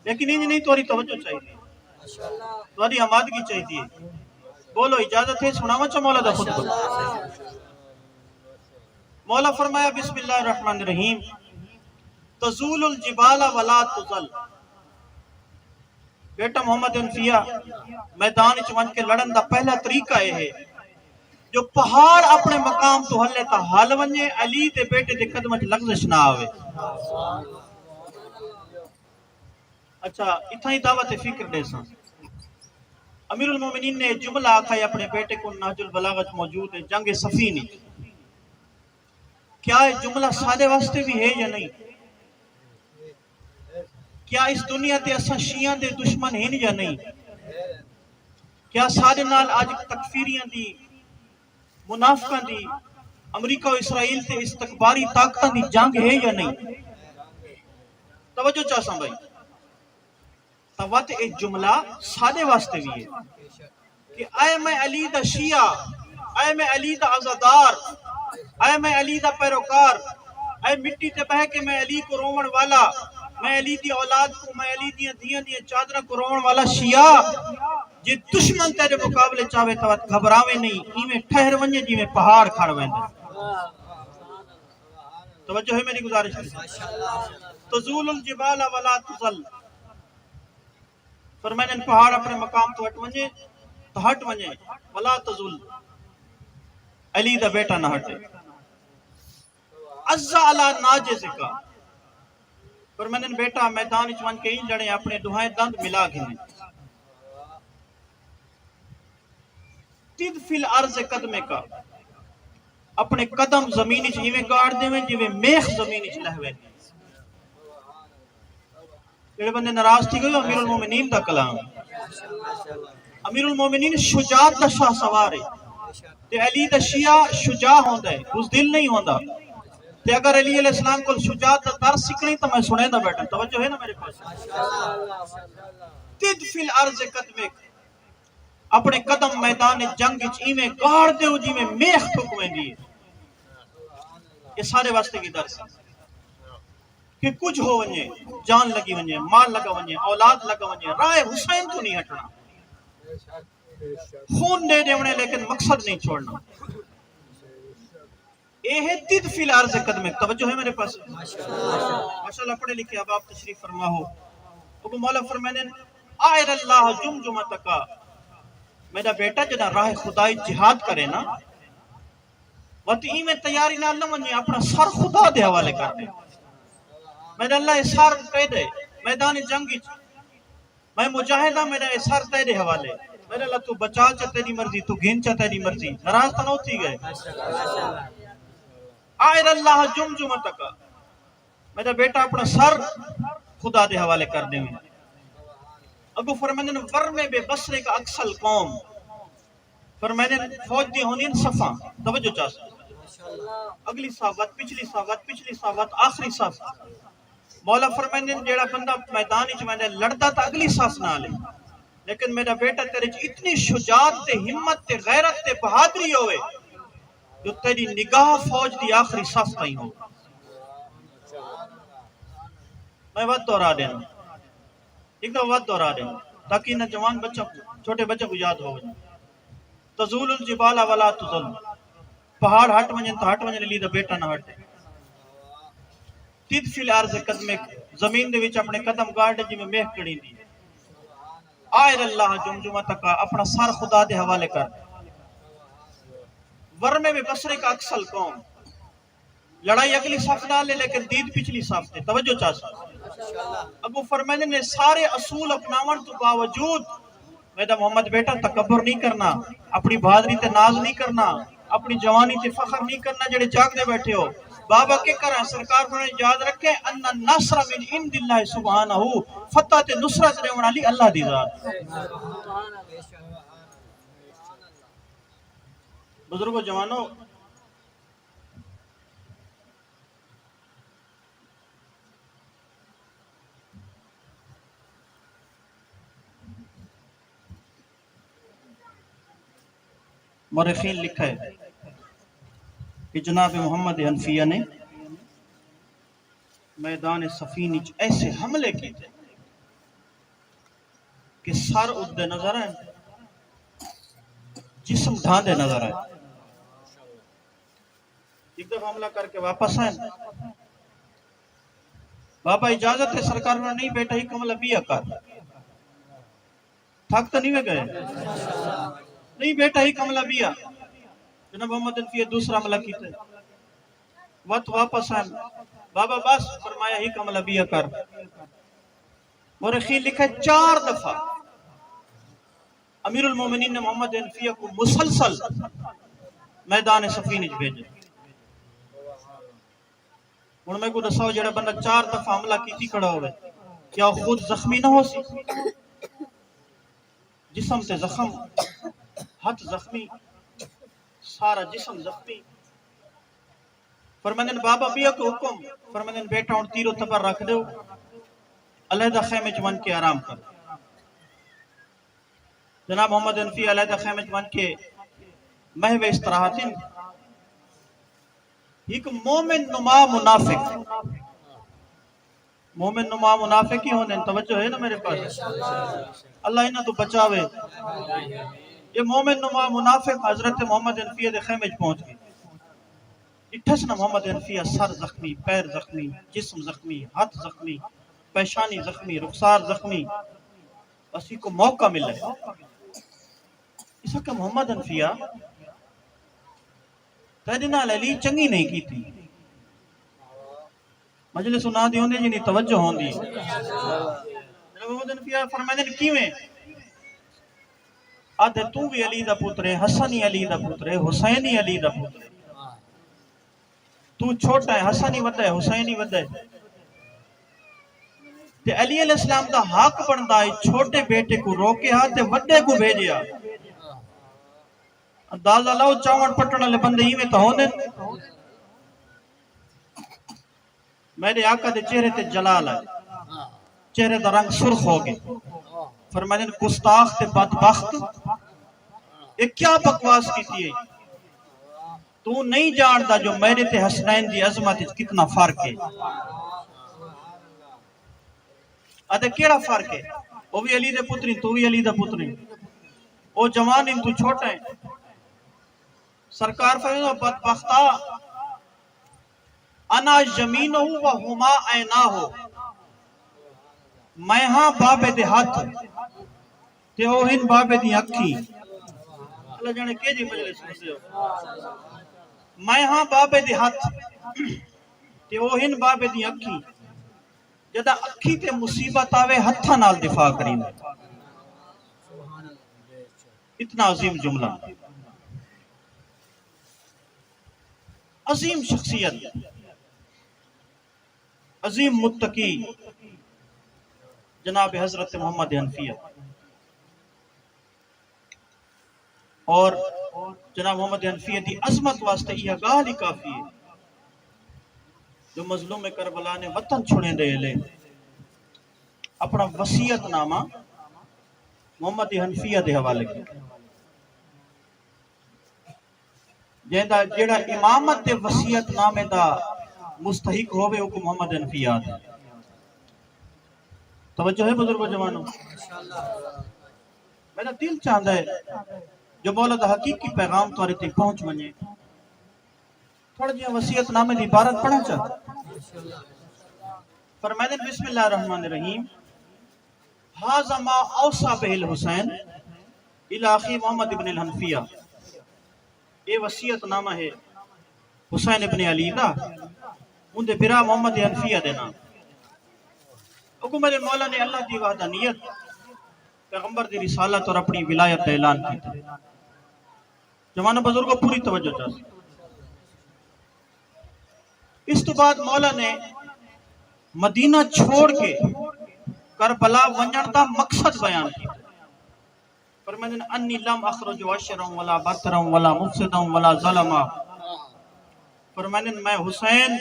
لیکن انج نہیں, توری توجہ چاہیے, توری آمادگی چاہیے. بولو اجازت ہے سناواں چا مولا دا خطبہ. مولا فرمایا بسم اللہ الرحمن الرحیم, تزول الجبال ولا تزل. بیٹا محمد حنفیہ میدان وچ ون کے لڑن دا پہلا طریقہ یہ ہے جو پہاڑ اپنے مقام تو ہلے تا ہل ونجے, علی دے بیٹے دے قدم وچ لغزش نہ آوے. اچھا اتھا ہی دعوت فکر دے سا. امیر المومنین نے جملہ آکھا ہے اپنے بیٹے کو نہج البلاغہ موجود ہے, جنگ صفین. کیا یہ جملہ سادے واسطے بھی ہے یا نہیں؟ کیا اس دنیا تے اساں شیعہ دے دشمن ہیں یا نہیں؟ کیا سارے نال آج تکفیریاں دی, منافقاں دی, امریکہ و اسرائیل تے استکباری طاقتاں دی جنگ ہے یا نہیں؟ توجہ چاہساں بھائی, توات ایک جملہ سادے واسطے بھی ہے کہ اے میں علی دا شیعہ, اے میں علی دا عزادار, اے میں علی دا پیروکار, اے مٹی تے بہ کے میں علی کو رومن والا, میں علی دی اولاد کو, میں علی دیاں دیاں دیاں چادرہ کو رومن والا شیعہ, جی دشمن تیرے مقابلے چاہوے تو گھبراوے نہیں, ایویں ٹھہر ونجے جی میں پہاڑ کھڑ ویندے. توجہ ہے میری گزارش ہے. تزول الجبال ولا تزل, فرمائن پہاڑ اپنے مقام تو ہٹ ونجے, ولا تزل, علی دا بیٹا نہ ہٹے. عزا علی ناجزکا, فرمائن بیٹا میدان وچ ون کے ہی لڑے, اپنے دہائیں دند ملا گھنے. تد فی الارض قدمے کا, اپنے قدم زمینی چیویں گاڑ دے میں جیویں میخ زمینی چ لہوے. جڑے بندے ناراض تھی گئے امیر المومنین دا کلام. امیر المومنین شجاعت دا شاہ سوار ہے تے علی دا شیعہ شجاع ہوندا ہے بزدل نہیں ہوندا تے اگر علی علیہ السلام کو شجاعت دا درس سیکھنی تو میں سنے دا بیٹھا توجہ ہے نا میرے پاس تد فی الارض قدمک اپنے قدم میدان جنگ وچ ایویں گاڑ دیو جویں میخ ٹھک ویندی ہے یہ سارے واسطے کی درس ہے کہ کچھ ہو ونجے جان لگی ونجے مال لگا ونجے اولاد لگا ونجے راہ حسین تو نہیں ہٹنا خون دے دیونے لیکن مقصد نہیں چھوڑنا اے ہے تد فی الارض قدمک توجہ ہے میرے پاس ماشاءاللہ پڑھے لکھے اب آپ تشریف فرما ہو ابو مولا فرمانے آئر اللہ جمجمتکا میرا بیٹا جنا راہ خدای جہاد کرے نا وقت میں تیاری نہ ونجے اپنا سر خدا دے حوالے کر دے میرا اللہ اسار کہہ دے میدان جنگ میں مجاہدہ میرا اسار تیرے حوالے میرا اللہ تو بچا چا تیری مرضی تو گھن چا تیری مرضی نراز تو نوتی گئے آئر اللہ جمجمتکا میرا بیٹا اپنا سر خدا دے حوالے کر دے میں ابو فرمائن ورمے بے بصرے کا اکسل قوم فرمائن فوج دی ہونین صفا توجہ چاہتا اگلی صحابت پچھلی صحابت آخری صحابت مولا فرمائن جیڑا بندہ میدانی جو میں نے لڑتا تھا اگلی صاف نہ لے لیکن میرا بیٹا تیرے اتنی شجاعت تے ہمت تے غیرت تے بہادری ہوئے جو تیری نگاہ فوج دی آخری صف نہیں ہو میں وقت دورا دینا ایک دو وقت دورا دینا تاکہ انہیں جوان بچہ چھوٹے بچہ کو یاد ہو تزول الجبال ولا تزل پہاڑ ہٹ ونجن تو ہٹ ونجن لی دا بیٹا نہ ہٹے تید فی الارض قدمک زمین دے وچ اپنے قدم گاڑے جی میں میخ کڑی دی آئر اللہ جمجمتکا اپنا سار خدا دے حوالے کر ورمے میں بصرے کا اکسل قوم لڑائی اگلی صف نہ لے لیکن دید پچھلی صف دے توجہ چاہتا ابو فرمانے نے سارے اصول اپناون تو باوجود میرا محمد بیٹا تکبر نہیں کرنا اپنی بہادری تے ناز نہیں کرنا اپنی جوانی تے فخر نہیں کرنا جڑے جاگ دے بیٹھے ہو بابا کے کریں سرکار نے یاد رکھیں ان النصر من عند اللہ سبحانہ فتح تے نصرت دیون والی اللہ دی ذات بزرگو جوانو مورخین لکھا ہے کہ جناب محمد حنفیہ نے میدان صفین ایسے حملے کی تھے کہ سر ادھے نظر آئے جسم ڈھاندے نظر آئے ایک دفعہ حملہ کر کے واپس آئے بابا اجازت ہے سرکار نے نہیں بیٹا ہی کمل ابیا کر تھک تو نہیں میں گئے نہیں بیٹا ہی کمل ابیا جناب محمد حنفیہ دوسرا حملہ کی تھے وقت واپس آئے بابا بس فرمایا ہی کمل ابیا کر مورخین لکھا 4 دفعہ امیر المومنین نے محمد حنفیہ کو مسلسل میدان صفین وچ بھیجے ہن میں کو دساؤ جڑا بندہ 4 دفعہ حملہ کیتی کھڑا ہوئے کیا خود زخمی نہ ہو سی جسم تے زخم ہاتھ زخمی سارا جسم زخمی فرماندن بابا بیا کو حکم فرماندن بیٹا ہن تیر و تبر رکھ دو علیحدہ خیمے چ ون کے آرام کر جناب محمد حنفی علیحدہ خیمے چ ون کے محو استراحتن ایک مومن نما منافق ہی ہونے توجہ ہے نا میرے پاس اللہ انہاں تو بچاوے یہ مومن نما منافق حضرت محمد حنفیہ دے خیمے چ پہنچ گئی اٹھس نا محمد حنفیہ سر زخمی پیر زخمی جسم زخمی ہاتھ زخمی پیشانی زخمی رخسار زخمی اسی کو موقع ملے اسا کہ محمد حنفیہ تیرنا علی چنگی نہیں کی تھی مجلس سنا دی ہوندی جنی توجہ ہوندی محمد حنفیہ فرمائے کیویں آدھے تو بھی علی دا پتر ہے حسن ہی علی دا پتر ہے حسین ہی علی دا پتر ہے تو چھوٹا ہے حسن ہی ودا ہے حسین ہی ودا ہے تے علی علیہ السلام دا حق بندا ہے چھوٹے بیٹے کو روکیا تے وڈے کو بھیجیا اندازہ لاؤ چاون پٹن والے بندے ہی میں تو ہوندے میرے آقا دے چہرے تے جلال ہے چہرے دا رنگ سرخ ہو گئے فرمایا گستاخ تے بدبخت یہ کیا بکواس کیتی ہے تو نہیں جانتا جو میرے تے حسنین دی عظمت کتنا فرق ہے ادھے کیڑا فرق ہے وہ بھی علی دے پتری تو بھی علی دے پتری وہ جوان ان تو چھوٹا ہے سرکار فرمایا بدبختا انا یمینہ و ہما عیناہ میں ہاں بابے دے ہاتھ تے او ہن بابے دی اکھی اللہ جانے کے جی مجلس میں میں ہاں بابے دے ہاتھ تے او ہن بابے دی اکھی جدا اکھی تے مصیبت آوے ہتھاں نال دفاع کریں اتنا عظیم جملہ عظیم شخصیت عظیم متقی جناب حضرت محمد حنفیہ اور جناب محمد حنفیہ دی عظمت واسطے یہ گال ہی کافی ہے جو مظلوم کربلا نے وطن چھوڑے دے لے اپنا وصیت نامہ محمد حنفیہ دے حوالے کیا جیڑا امامت دے وصیت نامے دا مستحق ہوئے وہ محمد حنفیہ ہے توجہ ہے بزرگ و جوانوں میرا دل چاہتا ہے جو مولا دا حقیقی پیغام توارے تک پہنچ منجے تھوڑا جی وصیت نامے دی عبارت پڑھا چاہتا فرمائے بسم اللہ الرحمن الرحیم حاذا ما اوصى به الحسین الى اخی محمد ابن الحنفیہ یہ وصیت نامہ ہے حسین ابن علی دا ان دے برا محمد حنفیہ دے نام حکومت مولا نے اللہ دی وحدانیت پیغمبر دی رسالت اور اپنی ولایت کا اعلان کیا جوانوں بزرگوں پوری توجہ چاہتے اس تو بعد مولا نے مدینہ چھوڑ کے کربلا ونجن دا مقصد بیان کیا فرمائے انی لم اخرج عشرا ولا بطرا ولا مفسدا ولا ظلما فرمائے میں حسین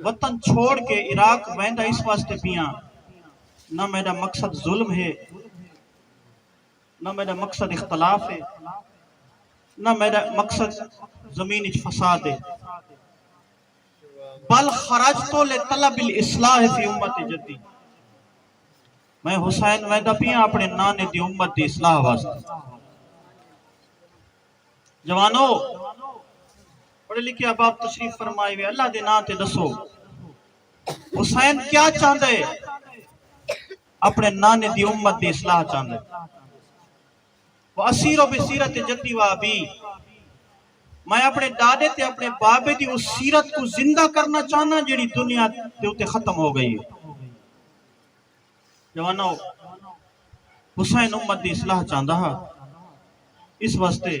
وطن چھوڑ کے عراق ویندہ اس واسطے پیاں نہ میرا مقصد ظلم ہے نہ میرا مقصد اختلاف ہے نہ میرا مقصد زمین فساد ہے بل خرجت لطلب الاصلاح فی امت جدی میں حسین ویندہ پیاں اپنے نانے دی امت دی اصلاح واسطے جوانو پڑھے لکھے اب آپ تشریف فرمائے ہوئے اللہ دے نا تے دسو حسین کیا چاہتا ہے اپنے نانے دی امت دی اصلاح چاہتا ہے وہ اسیرو بسیرت جدی و ابی میں اپنے دادے تے اپنے بابے دی اس سیرت کو زندہ کرنا چاہنا جیڑی دنیا تے ہوتے ختم ہو گئی جوانو حسین امت دی اصلاح چاہتا ہے اس واسطے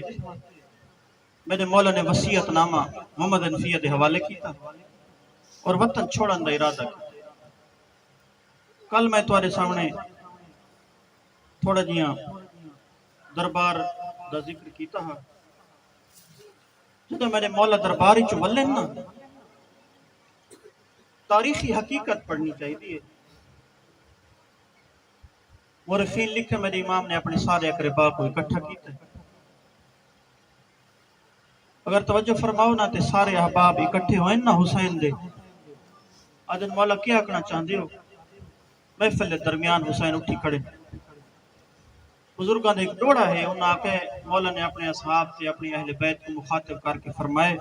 میرے مولا نے وصیت نامہ محمد حنفیہ دے حوالے کیتا اور وطن چھوڑن دا ارادہ کیا کل میں تمہارے سامنے تھوڑا جیاں دربار دا ذکر کیتا ہے جدو میرے مولا درباری چولن نا تاریخی حقیقت پڑھنی چاہیے مورخین لکھے میرے امام نے اپنے سارے اقربا کو اکٹھا کیتا ہے اگر توجہ فرماؤ نہ تے سارے احباب اکٹھے ہوئے نہ حسین دے آدن مولا کیا کرنا چاہتے ہو محفل درمیان حسین اٹھی کھڑے بزرگاں نے ایک ڈوڑا ہے انہاں آکے مولا نے اپنے اصحاب سے اپنی اہل بیت کو مخاطب کر کے فرمائے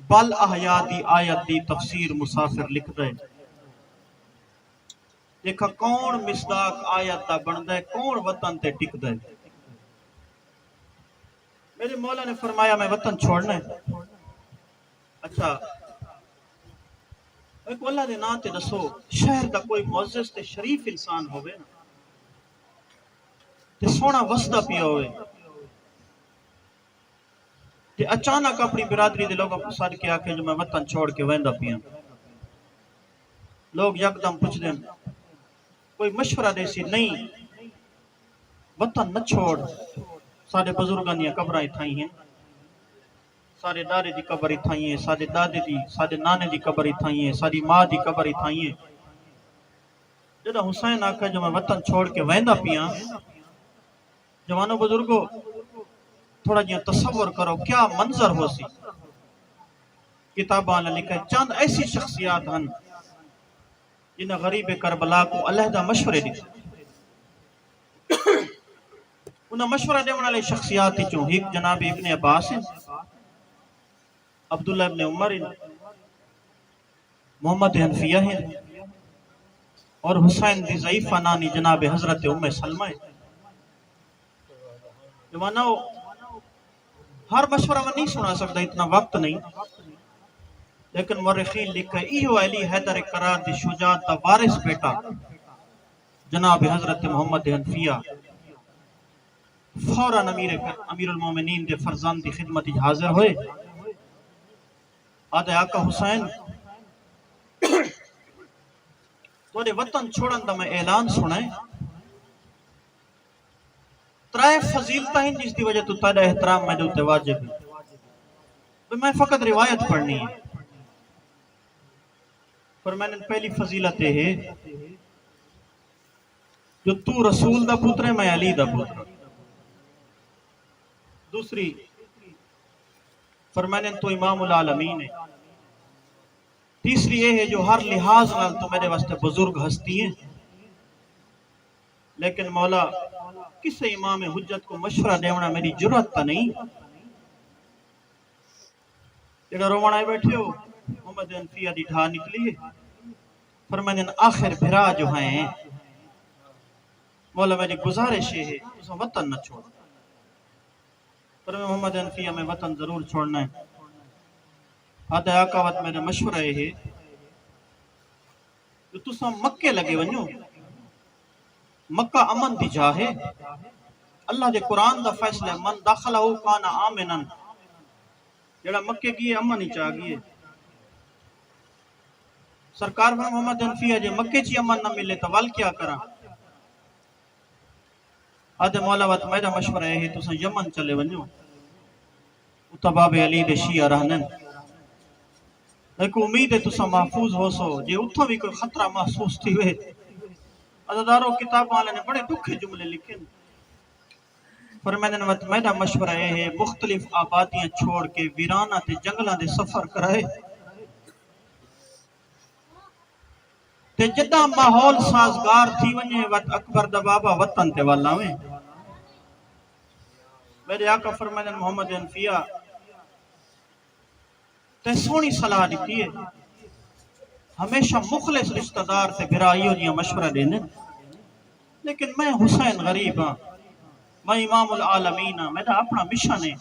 بل احیا دی آیت دی تفسیر مسافر لکھ دے دیکھا کون مصداق آیت دا بن دے کون وطن تے ٹک دے میرے مولا نے فرمایا میں وطن چھوڑنا ہے اچھا ایک اللہ دے نا تے دسو شہر دا کوئی معزز تے شریف انسان ہوئے نا تے سونا وسدہ پیا ہوئے تے اچانک اپنی برادری دے لوگوں کو ساتھ کیا کہ جو میں وطن چھوڑ کے ویندہ پیا لوگ یکدم پوچھ دیں کوئی مشورہ دے سی نہیں وطن نہ چھوڑ سارے بزرگاں دی قبراں اتھائی ہیں سارے دادے دی قبر اتھائی ہیں سارے دادے دی سارے نانے دی قبر اتھائی ہیں ساری ماں دی قبر اتھائی ہیں جدہ حسین آکھا جو میں وطن چھوڑ کے ویندہ پیاں جوانوں بزرگوں تھوڑا جیاں تصور کرو کیا منظر ہو سی کتاباں لکھا ہے چند ایسی شخصیات ہن جنہیں غریب کربلا کو علیحدہ مشورے دی انہیں مشورہ دے والے شخصیات چوں ایک جناب ابن عباس ہیں عبداللہ ابن عمر ہیں محمد حنفیہ ہیں اور حسین دی ضعیفہ نانی جناب حضرت ام سلمہ ہیں جوانو ہر مشورہ میں نہیں سنا سکتا اتنا وقت نہیں لیکن مورخین لکھا ہے ایہو علی حیدر قرار دی شجاعت دا وارث بیٹا جناب حضرت محمد حنفیہ فوراً امیر المومنین دے فرزان دی خدمت حاضر ہوئے آدھے آقا حسین تو دے وطن چھوڑن دا میں اعلان سنائے ترائے فضیلتہ ہیں جس دی وجہ تو تیرا احترام میں دوتے واجب ہے میں فقط روایت پڑھنی ہے فرمائن پہلی فضیلت ہے جو تو رسول دا پتر ہے میں علی دا پتر دوسری فرمائن تو امام العالمین ہے تیسری یہ ہے جو ہر لحاظ نال تو میرے واسطے بزرگ ہستی ہیں لیکن مولا کسے امام حجت کو مشورہ دیونا میری جرات تا نہیں جڑا رومن آئے بیٹھے ہو محمد حنفیہ دی ڈھا نکلی ہے فرمائن آخر بھرا جو ہیں مولا میری گزارش ہے اسا وطن نہ چھوڑ فرمائن محمد حنفیہ میں وطن ضرور چھوڑنا ہے آدھے آقا وقت میرے مشورہ ہے جو تسا مکے لگے ونیو مکہ امن دی جا ہے اللہ دے قرآن دا فیصلہ من داخلہ کان آمنن جڑا مکے کی امن ہی چاہ گئی ہے سرکار محمد حنفیہ جے مکے چی امن نہ ملے تو وال کیا کرا آدھے مولا وقت میرا مشورہ ہے تسا یمن چلے ونیو اتباب علی دے شیعہ رہنن لیکن امید ہے تسا محفوظ ہو سو جے اتھا بھی کوئی خطرہ محسوس تھی ہوئے عزداروں کتاب والے نے بڑے دکھے جملے لکھے فرمائن وقت میرا مشورہ ہے مختلف آبادیاں چھوڑ کے ویرانہ تے جنگلہ دے سفر کرائے تے جدہ ماحول سازگار تھی ونجے وقت اکبر دا بابا وطن تے والا میں میرے آقا فرمائن محمد حنفیہ تے سونی صلاح دیتی ہے ہمیشہ مخلص رشتہ دار تے بھرائیوں جی مشورہ دینے لیکن میں حسین غریب ہاں میں امام العالمین ہاں میرا اپنا مشن ہے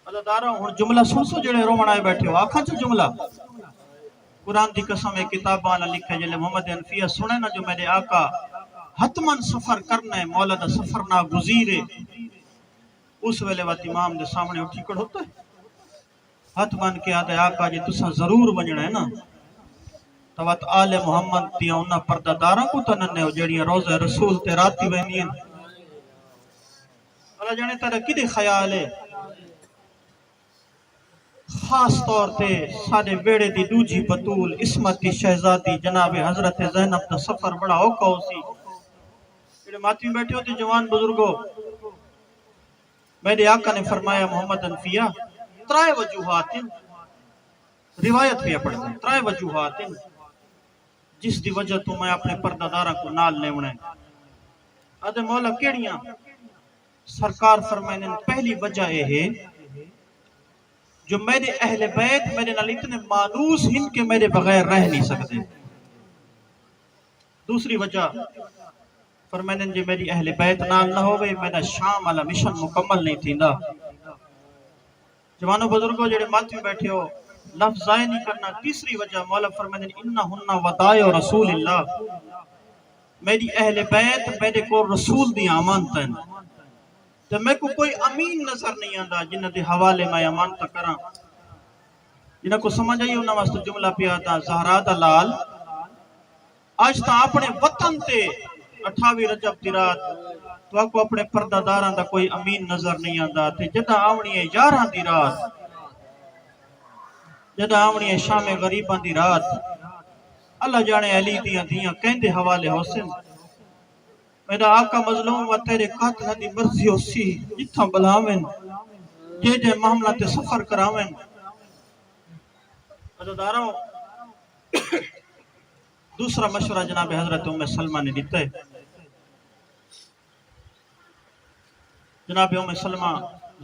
عزاداروں ہن جملہ سن جڑے رومن آئے بیٹھے ہو آکھاں چا جملہ قرآن دی قسم ہے کتاب والا لکھا ہے جلے محمد حنفیہ سنے نا جو میرے آقا حتماً سفر کرنا ہے مولا دا سفر نہ گزیرے اس ویلے وقت امام دے سامنے اٹھی کڑ ہوتا ہے حتماً کے آدھے آقا جی تسا ضرور بنجنا ہے نا تو وقت آل محمد دیا انہا پردہ داراں کو تننے ہو جڑیاں روزہ رسول تے راتی بہنی ہیں اللہ جانے تیرا کدے خیال ہے خاص طور تے سارے بیڑے دی دوجی بطول عصمت دی شہزادی جناب حضرت زینب دا سفر بڑا اوکا ہو سی جڑے ماتی بیٹھے ہوتے جوان بزرگوں میرے آقا نے فرمایا محمد حنفیہ ترائے وجوہات ہیں روایت بھی پڑھتے ہیں ترائے وجوہات ہیں جس دی وجہ تو میں اپنے پردہ دارہ کو نال لے ونے آدھے مولا کیڑیاں سرکار فرمائنے پہلی وجہ یہ ہے جو میرے اہل بیت میرے نال اتنے مانوس ہن کہ میرے بغیر رہ نہیں سکتے دوسری وجہ فرمائنے جی میری اہل بیت نال نہ ہوئے میرا شام والا مشن مکمل نہیں تھی نا جوانوں بزرگوں جڑے ماتھ میں بیٹھے ہو لفظ ضائع نہیں کرنا تیسری وجہ مولا فرمائنے انہن ودائع رسول اللہ میری اہل بیت میرے کو رسول دی امانت ہیں تو میں کو کوئی امین نظر نہیں آندا جنہ دے حوالے میں امانت کراں جنہ کو سمجھ آئی انہاں واسطے جملہ پیا تھا زہرا دا لال آج تا اپنے وطن تے 28 رجب دی رات تو کو اپنے پردہ داراں دا کوئی امین نظر نہیں آندا تے جدا آونی ہے 11 دی رات جدا آونی ہے شام غریباں دی رات اللہ جانے علی دیاں دیاں کہندے حوالے حسن میرا آقا مظلوم و تیرے قاتل دی مرضی ہو سی جتھاں بلاویں جے معاملہ تے سفر کراویں عزیزاراں دوسرا مشورہ جناب حضرت ام سلمہ نے دیتا ہے جناب ام سلمہ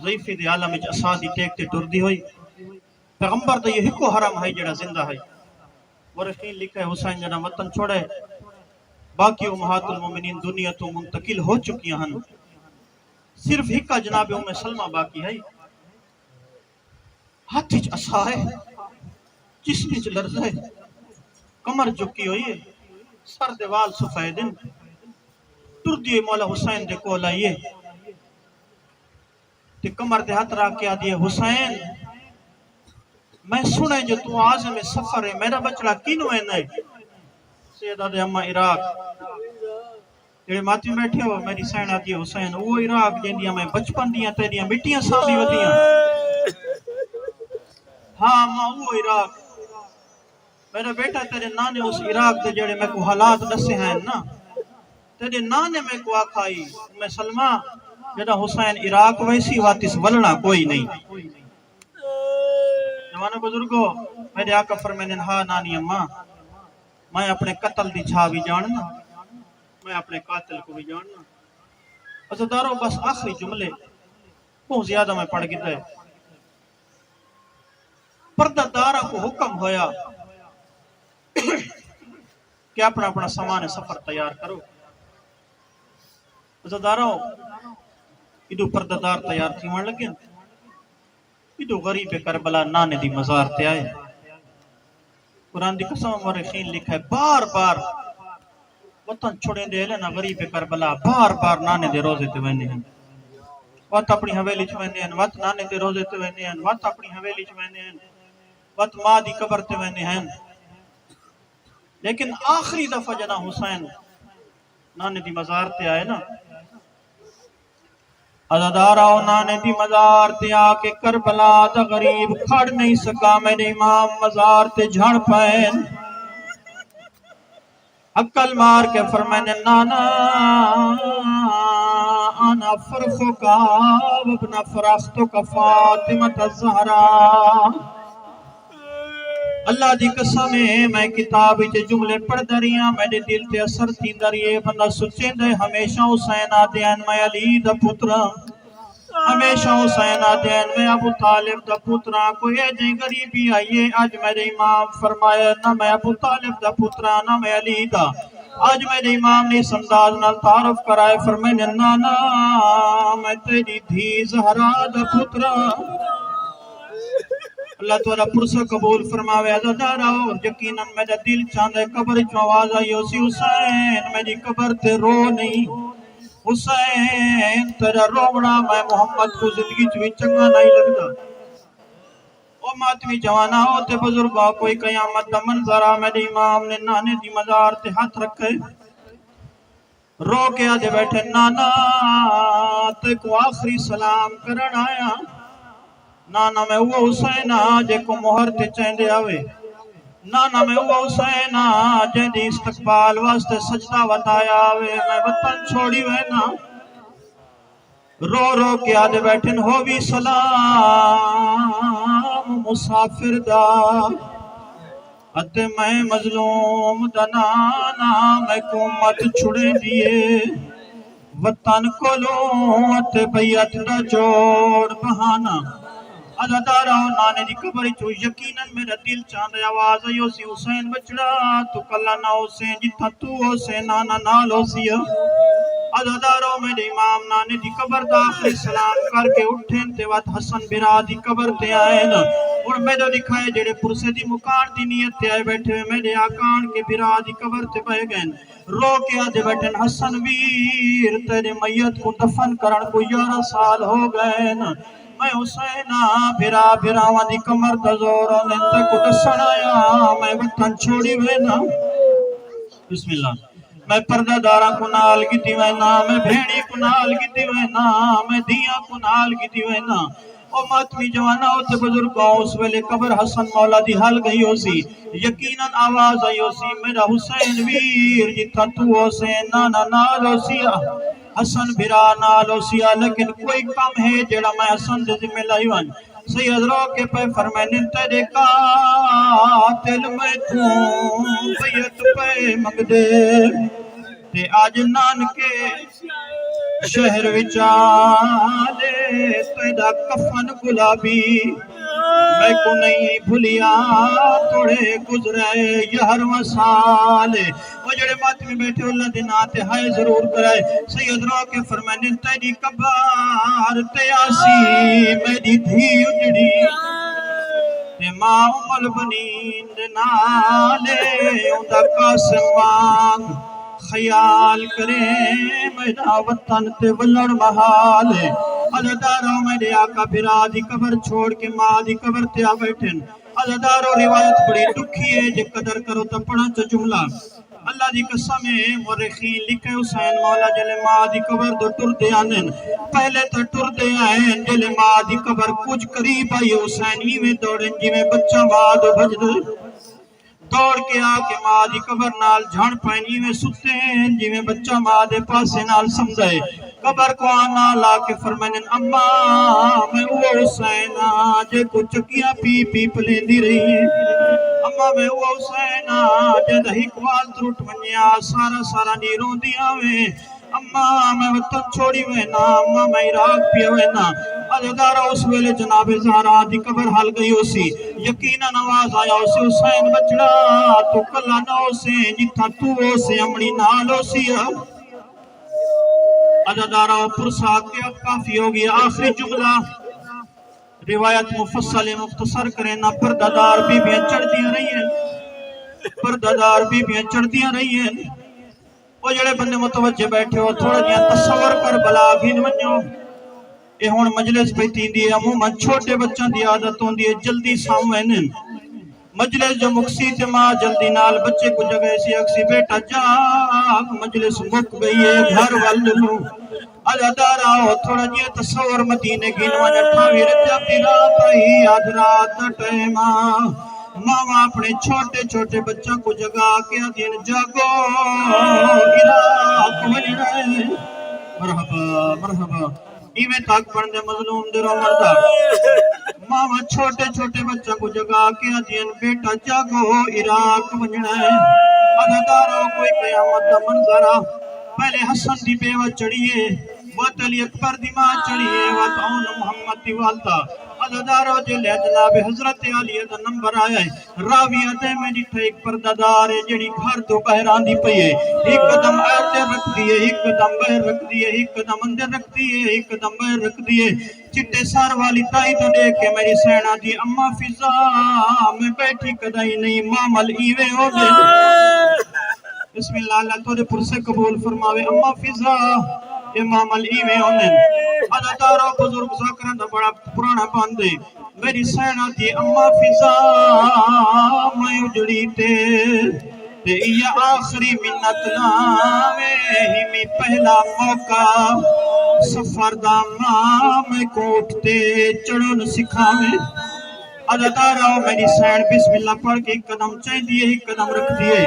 ضعیفی دے عالم وچ اسا دی ٹیک تے ٹردی ہوئی پیغمبر تے یہ ہکو حرم ہے جڑا زندہ ہے ورخین لکھا ہے حسین جنا وطن چھوڑے باقی امہات المومنین دنیا تو منتقل ہو چکی ہیں صرف ہکا جناب ام سلمہ باقی ہے ہاتھ وچ اسا ہے جسم وچ لرزہ ہے کمر جھکی ہوئی ہے سر دے وال سفیدن ٹردی مولا حسین دے کول آئیے تے کمر دے ہاتھ رکھ کے آدھی حسین میں سنے جو تو عازم سفر ہے میرا بچڑا کینو ہے نہیں سیدہ دے اممہ عراق جڑے ماتی بیٹھے ہو میری سین آدھی حسین وہ عراق جن دیا میں بچپن دیا تیریاں مٹیاں سامی ودیاں ہاں ماں وہ عراق میرا بیٹا تیرے نانے اس عراق دے جڑے میں کو حالات دسے ہیں نا تیرے نانے میں کو آکھائی میں سلمہ جدا حسین عراق ویسی واتس ولنا کوئی نہیں جوانو بزرگو میرے آقا فرمائیں ہاں نانی اماں میں اپنے قتل دی چھا بھی جاننا میں اپنے قاتل کو بھی جاننا عزیزارو بس آخری جملے بہت زیادہ میں پڑھ گئے پردہ دارہ کو حکم ہویا کہ اپنا اپنا سامان سفر تیار کرو عزیزارو ادو پردہ دار تیار تھی مان لگے ادو غریب کربلا نانے دی مزار تے آئے قرآن دی قسم مورخین لکھا ہے بار بار وطن چھوڑیں دے لینا غریب کربلا بار بار نانے دے روزے تے وینے ہیں وقت اپنی حویلی چ وینے ہیں وقت نانے دے روزے تے وینے ہیں وقت اپنی حویلی چ وینے ہیں وقت ماں دی قبر تے وینے ہیں لیکن آخری دفعہ جنا حسین نانے دی مزار تے آئے نا عزاداراؤ نانے دی مزار تے آکے کربلا دا غریب کھڑ نہیں سکا میرے امام مزار تے جھڑ پائن عقل مار کے فرمائنے نانا انا فرخکا وابن فرختک فاطمت الزہرا اللہ دی قسم ہے میں کتاب وچ جملے پڑھ دریاں میرے دل تے اثر تھی دریے بندہ سچے دے ہمیشہ حسین آدین میں علی دا پترا ہمیشہ حسین آدین میں ابو طالب دا پترا کوئی ایجیں غریبی آئیے آج میرے امام فرمایا نہ میں ابو طالب دا پترا نہ میں علی دا آج میرے امام نے اس انداز نال تعارف کرائے فرمائے نانا میں تیری دھی زہرا دا پترا اللہ تعالیٰ پرسہ قبول فرماوے عزاداراؤ یقیناً میرا دل چاندے قبر چو آواز آئی اسی حسین میری قبر تے رو نہیں حسین تیرا روڑا میں محمد کو زندگی چوی چنگا نہیں لگتا او ماتمی جوانا ہوتے بزرگاں کوئی قیامت دا منظرہ میرے امام نے نانے دی مزار تے ہاتھ رکھے رو کے آدھے بیٹھے نانا تے کو آخری سلام کرن آیا نانا میں وہ حسین آجے کو مہر تے چیندے آوے نانا میں وہ حسین آجے دی استقبال واسطے سجدہ وطایا آوے میں وطن چھوڑی وینا رو رو کے آدھے بیٹھن ہو بھی سلام مسافر دا اتے میں مظلوم دا نانا میں کو مت چھڑے دیئے وطن کو لوں اتے بیعت دا جوڑ بہانا عزاداراؤ نانے دی قبر چو یقیناً میرا دل چاندے آواز آئیو سی حسین بچڑا تو کلا نہ حسین جتھا تو حسین نانا نال ہو سی عزاداراؤ میرے امام نانے دی قبر دا آخری سلام کر کے اٹھیں تے وقت حسن برا دی قبر تے آئین اور میرے دکھائے جڑے پرسے دی مکان دی نیت تے آئے بیٹھے ہوئے میرے آکان کے برا دی قبر تے بہ گئن رو کے آدھے بیٹھن حسن ویر تیرے میت کو دفن کرن کو 11 سال ہو گئے میں حسینہ بھرا بھراواں دی کمر دا زور آنے تے کو دسن آیا میں وطن چھوڑی وینا بسم اللہ میں پردہ دارا کو نال کیتی وینا میں بھیڑی کو نال کیتی وینا میں دیاں کو نال کیتی وینا او ماتمی جوانا ہوتے بزرگوں اس ویلے قبر حسن مولا دی حل گئی ہو سی یقیناً آواز آئی ہو سی میرا حسین ویر جتا تو حسین نانا نال ہو سی حسن بھرا نال ہو سی لیکن کوئی کم ہے جڑا میں حسن دے ذمہ لائی وان سید رو کے پہ فرمائنے تیرے قاتل میں توں بیعت پہ مگ دے تے آج نانکے شہر وچالے تیدا کفن گلابی میں کو نہیں بھولیا توڑے گزرے یہرویں سال وہ جڑے بات میں بیٹھے اللہ دن آتے ہائے ضرور کرائے سید رو کے فرمائنے تیری کبار تیاسی میری دھی اجڑی تے ماں امال بنیند نالے اندہ قاسم وانگ خیال کریں میرا وطن تے ولڑ محال عزدارو میرے آقا بھرا دی قبر چھوڑ کے ماں دی قبر تے آ بیٹھن عزدارو روایت بڑی دکھی ہے جے قدر کرو تا پڑھا چا جملہ اللہ دی قسم ہے مورخین لکھے حسین مولا جلے ماں دی قبر دو ٹر دے آنن پہلے تا ٹر دے آئین جلے ماں دی قبر کچھ قریب آئی حسین ہی میں دوڑن جی میں بچہ ماں دو بھج دے دوڑ کے آکے ماں دی قبر نال جھان پائنی میں ستے ہیں جی میں بچہ ماں دے پاسے نال سمدھائے قبر کو آنا لا کے فرمائنن اماں میں وہ حسین آجے کو چکیاں پی پی پلین دی رہی ہے اماں میں وہ حسین آجے دہی کوال تروٹ منیا سارا سارا نیروں دیا میں اماں میں وطن چھوڑی وینا اماں میں عراق پیا وینا عزدارہ اس ویلے جناب زہرا دی قبر حال گئی ہو سی یقیناً آواز آیا ہو سی حسین بچڑا تو کلا نہ ہو سی جتا تو ہو سی امڑی نال ہو سی عزدارہ پرسا کے اب کافی ہوگی آخری جملہ روایت مفصل مختصر کریں نہ پردادار بی بیاں چڑھ دیا رہی ہیں پردادار بی بیاں چڑھ دیا رہی ہیں وہ جڑے بندے متوجہ بیٹھے ہو تھوڑا جیا تصور کر بلا بھی نمجھو اے ہون مجلس پہ تین دیئے عموماً چھوٹے بچوں دی عادت ہون دیئے جلدی ساموینن مجلس جو مقصید ماں جلدی نال بچے کو جگہ سی اکسی بیٹا جاگ مجلس مک گئی ہے گھر واللو عزدارہ ہو تھوڑا جیا تصور مدینے گینوان اٹھاوی رجا پی رات آئی آدھ رات ٹیمہ ماما اپنے چھوٹے چھوٹے بچوں کو جگا کے دن جاگو عراق وجڑے مرحبا مرحبا ایویں تاک پڑھنے مظلوم دروں مردہ ماما چھوٹے چھوٹے بچوں کو جگا کے دن بیٹا جاگو عراق وجڑے عزداروں کوئی قیامت دا منظرہ پہلے حسن دی بیوہ چڑھیے وات علی اکبر دی ماں چڑھیے وات اون محمد دی والدہ عزدارو جلے جناب حضرت علی دا نمبر آیا ہے راوی ادھے میں ڈٹھا ایک پردادار ہے جڑی گھر تو بہران دی پئی ہے ایک قدم اندر رکھ دیئے ایک قدم بہر رکھ دیئے ایک قدم اندر رکھ دیئے ایک قدم بہر رکھ دیئے چٹے سار والی تائی تو دیکھ کے میری سینہ دی اماں فضا میں بیٹھی قدائی نہیں مامل ایوے ہو دے بسم اللہ اللہ تو دے پرسے قبول فرماوے اماں فضا امام الایوے ہوندن عزدارو بزرگ ذاکران دا بڑا پرانا باندے میری سینہ دی اماں فضا میں اجڑی تے یہ آخری منت نامے ہی میں پہلا موقع سفر دا ماں میں کوٹتے چڑھن سکھاوے عزدارو میری سین بسم اللہ پڑھ کے ایک قدم چاہ دیئے ایک قدم رکھ دیئے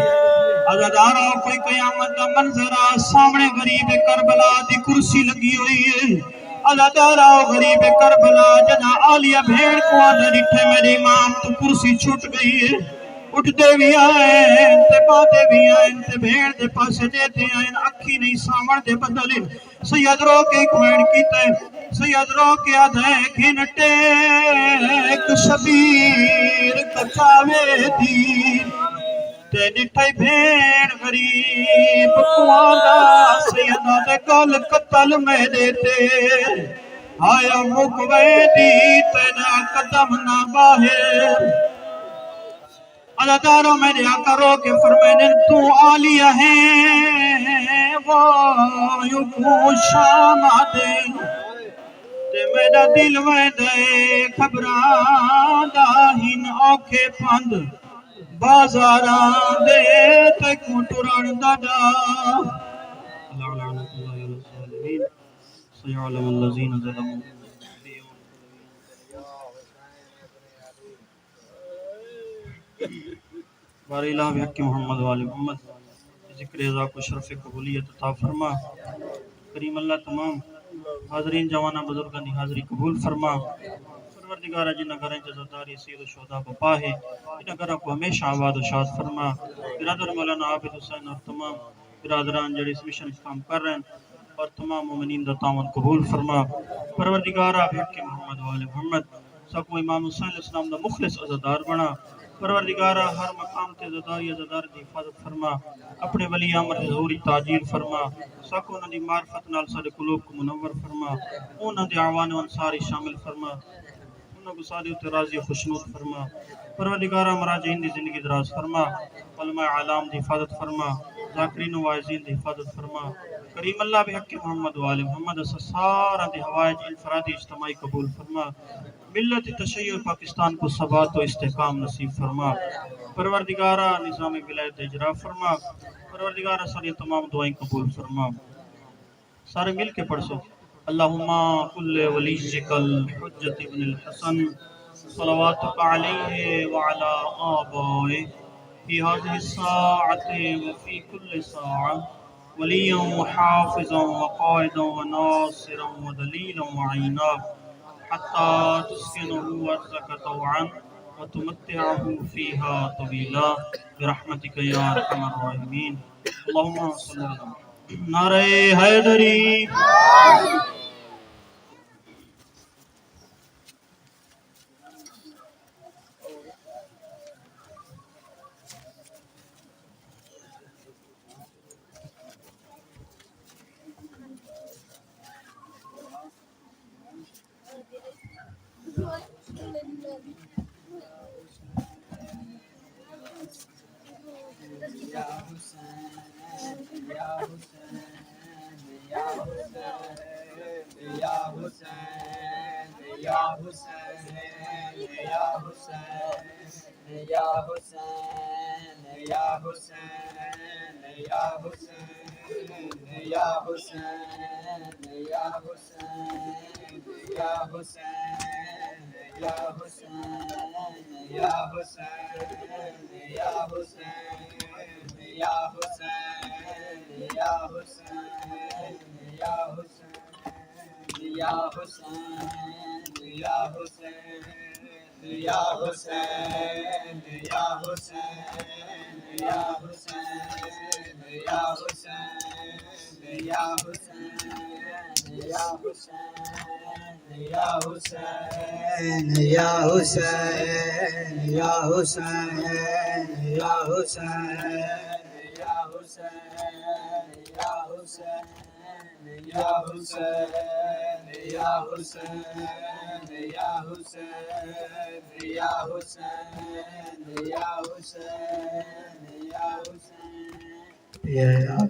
عزدارو کوئی قیامت دا منظرہ سامنے غریب کربلا دی کرسی لگی ہوئی ہے عزدارو غریب کربلا جنا آلیہ بھیڑ کو آدھا ڈٹھے میرے امام تو کرسی چھوٹ گئی ہے اٹھ دے بھی آئیں تے باتے بھی آئیں تے بھیڑ دے پاسے دیتے آئیں اکھی نہیں سامن دے بدلیں سید رو کے ایک وین کیتے سید رو کے آدھے گھنٹے ایک شبیر کچاوے دی تے ڈٹھائی بھیڑ غریب کوانا سیدہ دے گل قتل میں دیتے آیا مکوے دی تینا قدم نہ باہر عزدارو میرے آقا رو کے فرمائنے تو آلیہ ہیں وہ یکو شام آدھیں تے میرا دل میں دے خبران داہین اوکھے پند بازاراں دے تکوں ٹرن دا ڈر لعنت اللہ علی الظالمین سيعلم الذين ظلموا باری الہ بحق محمد وآل محمد ذکر ازا کو شرف قبولیت عطا فرما کریم اللہ تمام حاضرین جوانہ بزرگاں دی حاضری قبول فرما پروردگارہ جنہ گھریں جزاداری سید و شہداء بپا ہے جنہ گھروں کو ہمیشہ آباد و شاد فرما برادر مولانا عابد حسین اور تمام برادران جڑے اس مشن کام کر رہے ہیں اور تمام مومنین دا تعاون قبول فرما پروردگارہ بحق محمد وآل محمد سکو امام حسین علیہ السلام دا مخلص عزادار بنا پروردگارہ ہر مقام تے زداری عزادار دی حفاظت فرما اپنے ولی امر دی ظہوری تعجیل فرما سکو انہاں دی معرفت نال سارے قلوب کو منور فرما انہاں دی اعوان و انصاری شامل فرما انہاں کو سارے تے راضی خوشنود فرما پروردگارہ مراجعین دی زندگی دراز فرما علماء اعلام دی حفاظت فرما ذاکرین و واعظین دی حفاظت فرما کریم اللہ بحق محمد وآل محمد سارا دی حوائج انفرادی اجتماعی قبول فرما ملت تشیع پاکستان کو ثبات و استحکام نصیب فرما پروردگارہ نظام ولایت اجرا فرما پروردگارہ ساری تمام دعائیں قبول فرما سارے مل کے پڑھ سو اللہم کل ولیجک الحجت ابن الحسن صلواتک علیہ وعلا آبائے فی هذه الساعة وفی کل ساعة ولیا وحافظا وقائدا وناصرا ودلیلا وعینا حتى تسكنه أرضك طوعا وتمتعه فيها طويلا برحمتك يا أرحم الراحمين اللهم صل على نعرہ حیدری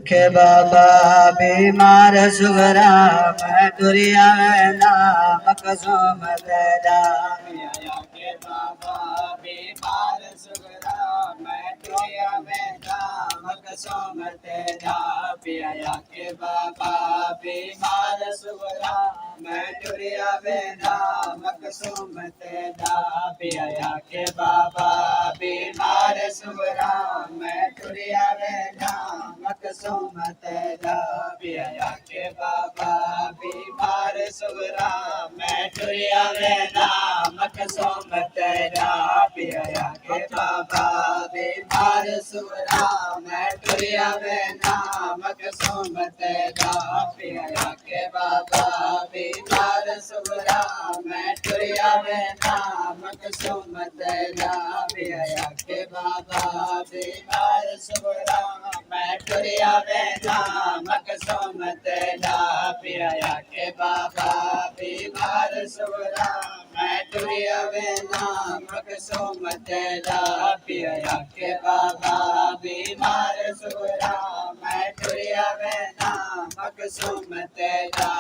کہ بابا بیمار سغرا میں دنیا میں نام قسم تیرا کہ بابا بیمار سغرا میں دنیا میں نام قسم تیرا پیا کہ بابا بیمار سغرا میں دنیا میں نام قسم تیرا پیا کہ بابا بیمار سغرا میں دنیا میں نام قسم تیرا پیا کہ بابا بیمار سغرا میں دنیا میں نام قسم تیرا پیا کہ بابا بیمار سغرا میں دنیا میں نام قسم تیرا پیا کہ بابا بیمار سغرا میں دنیا میں نام قسم تیرا پیا کہ بابا بیمار سغرا میں دنیا میں نام قسم تیرا پیا کہ بابا بیمار سغرا میں دنیا میں نام قسم تیرا پیا کہ بابا بیمار سغرا میں دنیا میں نام قسم تیرا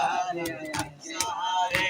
سارے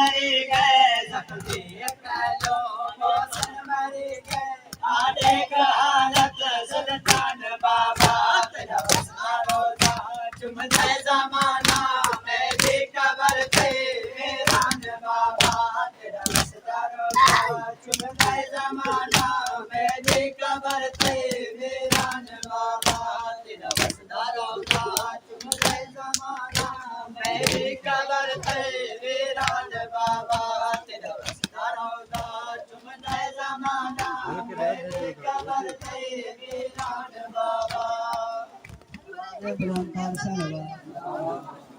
مری گئے زخمی پہلو حسن مری گئے دیکھ حالت سلطان بابا تیرا بسنا روزہ چم جائے زمانہ میری قبر پہ ویران بابا تیرا بسنا روزہ چم جائے زمانہ میری قبر پہ ویران بابا تیرا بسنا روزہ چم جائے زمانہ میری قبر پہ ویران بابا تیرا بسنا روزہ چم جائے زمانہ میری قبر پہ ویران بابا بلند تر سلام